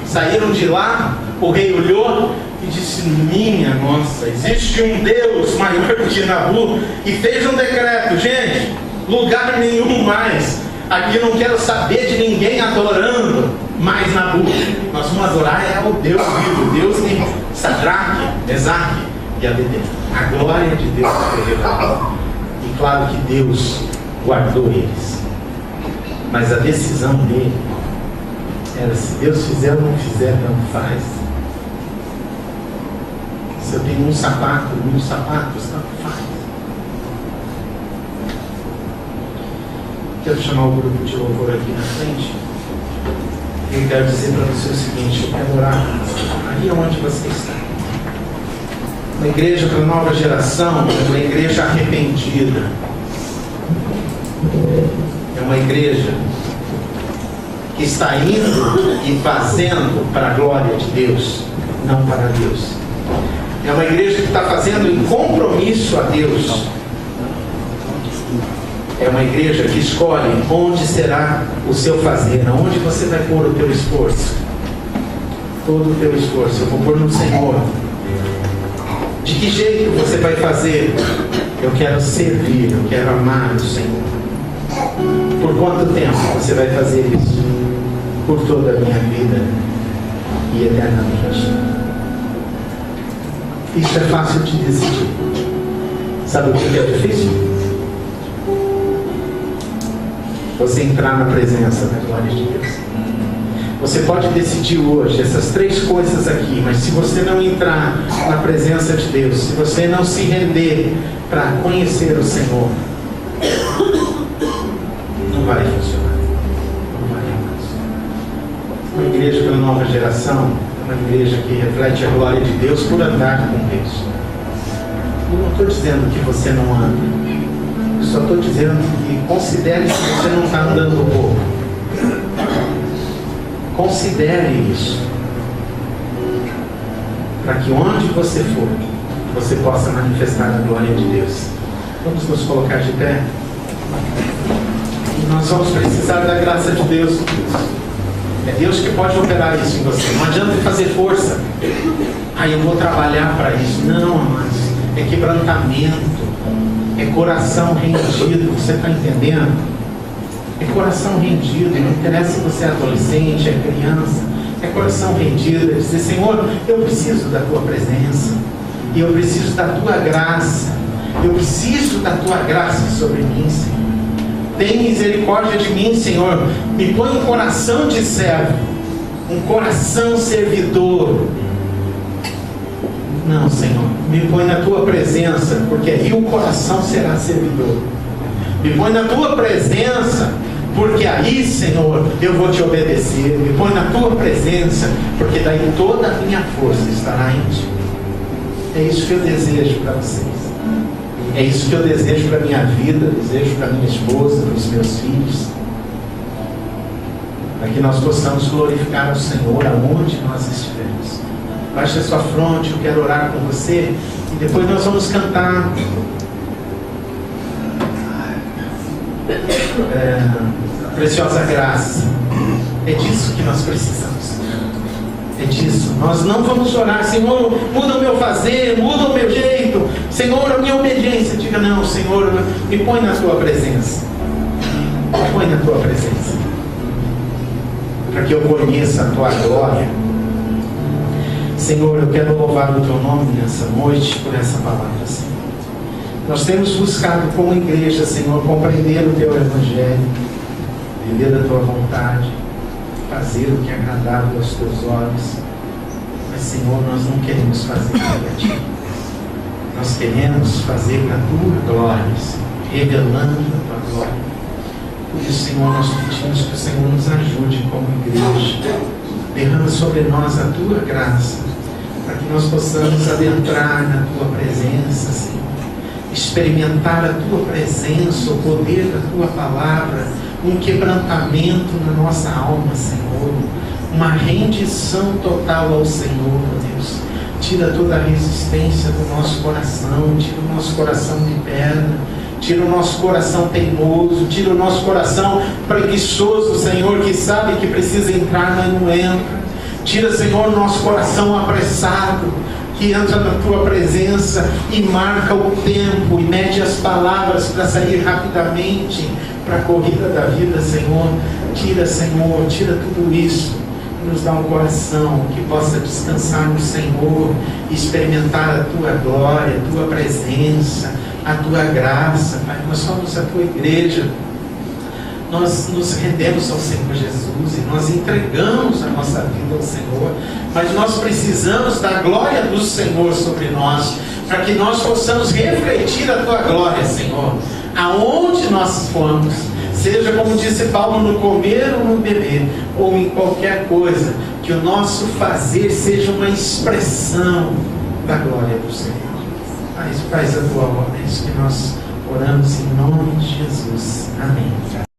saíram de lá, o rei olhou e disse: minha nossa, existe um Deus maior do que Nabu, e fez um decreto: gente, lugar nenhum mais, aqui não quero saber de ninguém adorando mais Nabu, nós vamos adorar o Deus vivo, Deus de Sadraque, Mesaque e Abednego. A glória de Deus foi revelada, e claro que Deus guardou eles, mas a decisão dele era: se Deus fizer ou não fizer, tanto faz. Se eu tenho um sapato, mil sapatos, tanto faz. Quero chamar o grupo de louvor aqui na frente. Eu quero dizer para você o seguinte: eu quero orar aí onde você está. Uma igreja para a nova geração é uma igreja arrependida. É uma igreja que está indo e fazendo para a glória de Deus, não para Deus. É uma igreja que está fazendo em compromisso a Deus. É uma igreja que escolhe onde será o seu fazer, aonde você vai pôr o teu esforço. Todo o teu esforço eu vou pôr no Senhor. De que jeito você vai fazer? Eu quero servir, eu quero amar o Senhor. Por quanto tempo você vai fazer isso? Por toda a minha vida e eternamente. Isso é fácil de decidir. Sabe o que é difícil? Você entrar na presença da glória de Deus. Você pode decidir hoje essas 3 coisas aqui, mas se você não entrar na presença de Deus, se você não se render para conhecer o Senhor, não vai funcionar. Não vai funcionar. Uma igreja para a nova geração é uma igreja que reflete a glória de Deus por andar com Deus. Eu não estou dizendo que você não anda. Eu só estou dizendo que considere se você não está andando pouco. Considere isso. Para que onde você for, você possa manifestar a glória de Deus. Vamos nos colocar de pé. E nós vamos precisar da graça de Deus. É Deus que pode operar isso em você. Não adianta fazer força. Eu vou trabalhar para isso. Não, amados. É quebrantamento. É coração rendido. Você está entendendo? É coração rendido. Não interessa se você é adolescente, é criança. É coração rendido. É dizer: Senhor, eu preciso da tua presença. E eu preciso da tua graça. Eu preciso da tua graça sobre mim, Senhor. Tem misericórdia de mim, Senhor. Me põe um coração de servo, um coração servidor. Não, Senhor, me põe na tua presença, porque aí o coração será servidor. Me põe na tua presença, porque aí, Senhor, eu vou te obedecer. Me põe na tua presença, porque daí toda a minha força estará em ti. É isso que eu desejo para vocês. É isso que eu desejo para a minha vida, desejo para a minha esposa, para os meus filhos. Para que nós possamos glorificar ao Senhor aonde nós estivermos. Baixe a sua fronte, eu quero orar com você. E depois nós vamos cantar Preciosa Graça. É disso que nós precisamos. É disso. Nós não vamos orar: Senhor, muda o meu fazer, muda o meu jeito, Senhor, a minha obediência. Diga: não, Senhor, me põe na tua presença. Me põe na tua presença, para que eu conheça a tua glória. Senhor, eu quero louvar o teu nome nessa noite por essa palavra, Senhor. Nós temos buscado como igreja, Senhor, compreender o teu evangelho, viver a tua vontade, fazer o que é agradável aos teus olhos. Mas, Senhor, nós não queremos fazer para ti. Nós queremos fazer para a tua glória, Senhor, revelando a tua glória. Por isso, Senhor, nós pedimos que o Senhor nos ajude como igreja. Derrama sobre nós a tua graça, para que nós possamos adentrar na tua presença, Senhor. Experimentar a tua presença, o poder da tua palavra, um quebrantamento na nossa alma, Senhor, uma rendição total ao Senhor, Deus. Tira toda a resistência do nosso coração, tira o nosso coração de pedra, tira o nosso coração teimoso, tira o nosso coração preguiçoso, Senhor, que sabe que precisa entrar, mas não entra. Tira, Senhor, o nosso coração apressado, que entra na tua presença e marca o tempo e mede as palavras para sair rapidamente para a corrida da vida, Senhor. Tira, Senhor, tira tudo isso e nos dá um coração que possa descansar no Senhor, experimentar a tua glória, a tua presença, a tua graça. Pai, nós somos a tua igreja. Nós nos rendemos ao Senhor Jesus e nós entregamos a nossa vida ao Senhor, mas nós precisamos da glória do Senhor sobre nós, para que nós possamos refletir a tua glória, Senhor, aonde nós formos, seja como disse Paulo, no comer ou no beber, ou em qualquer coisa, que o nosso fazer seja uma expressão da glória do Senhor. Faz a tua obra, é isso que nós oramos em nome de Jesus. Amém.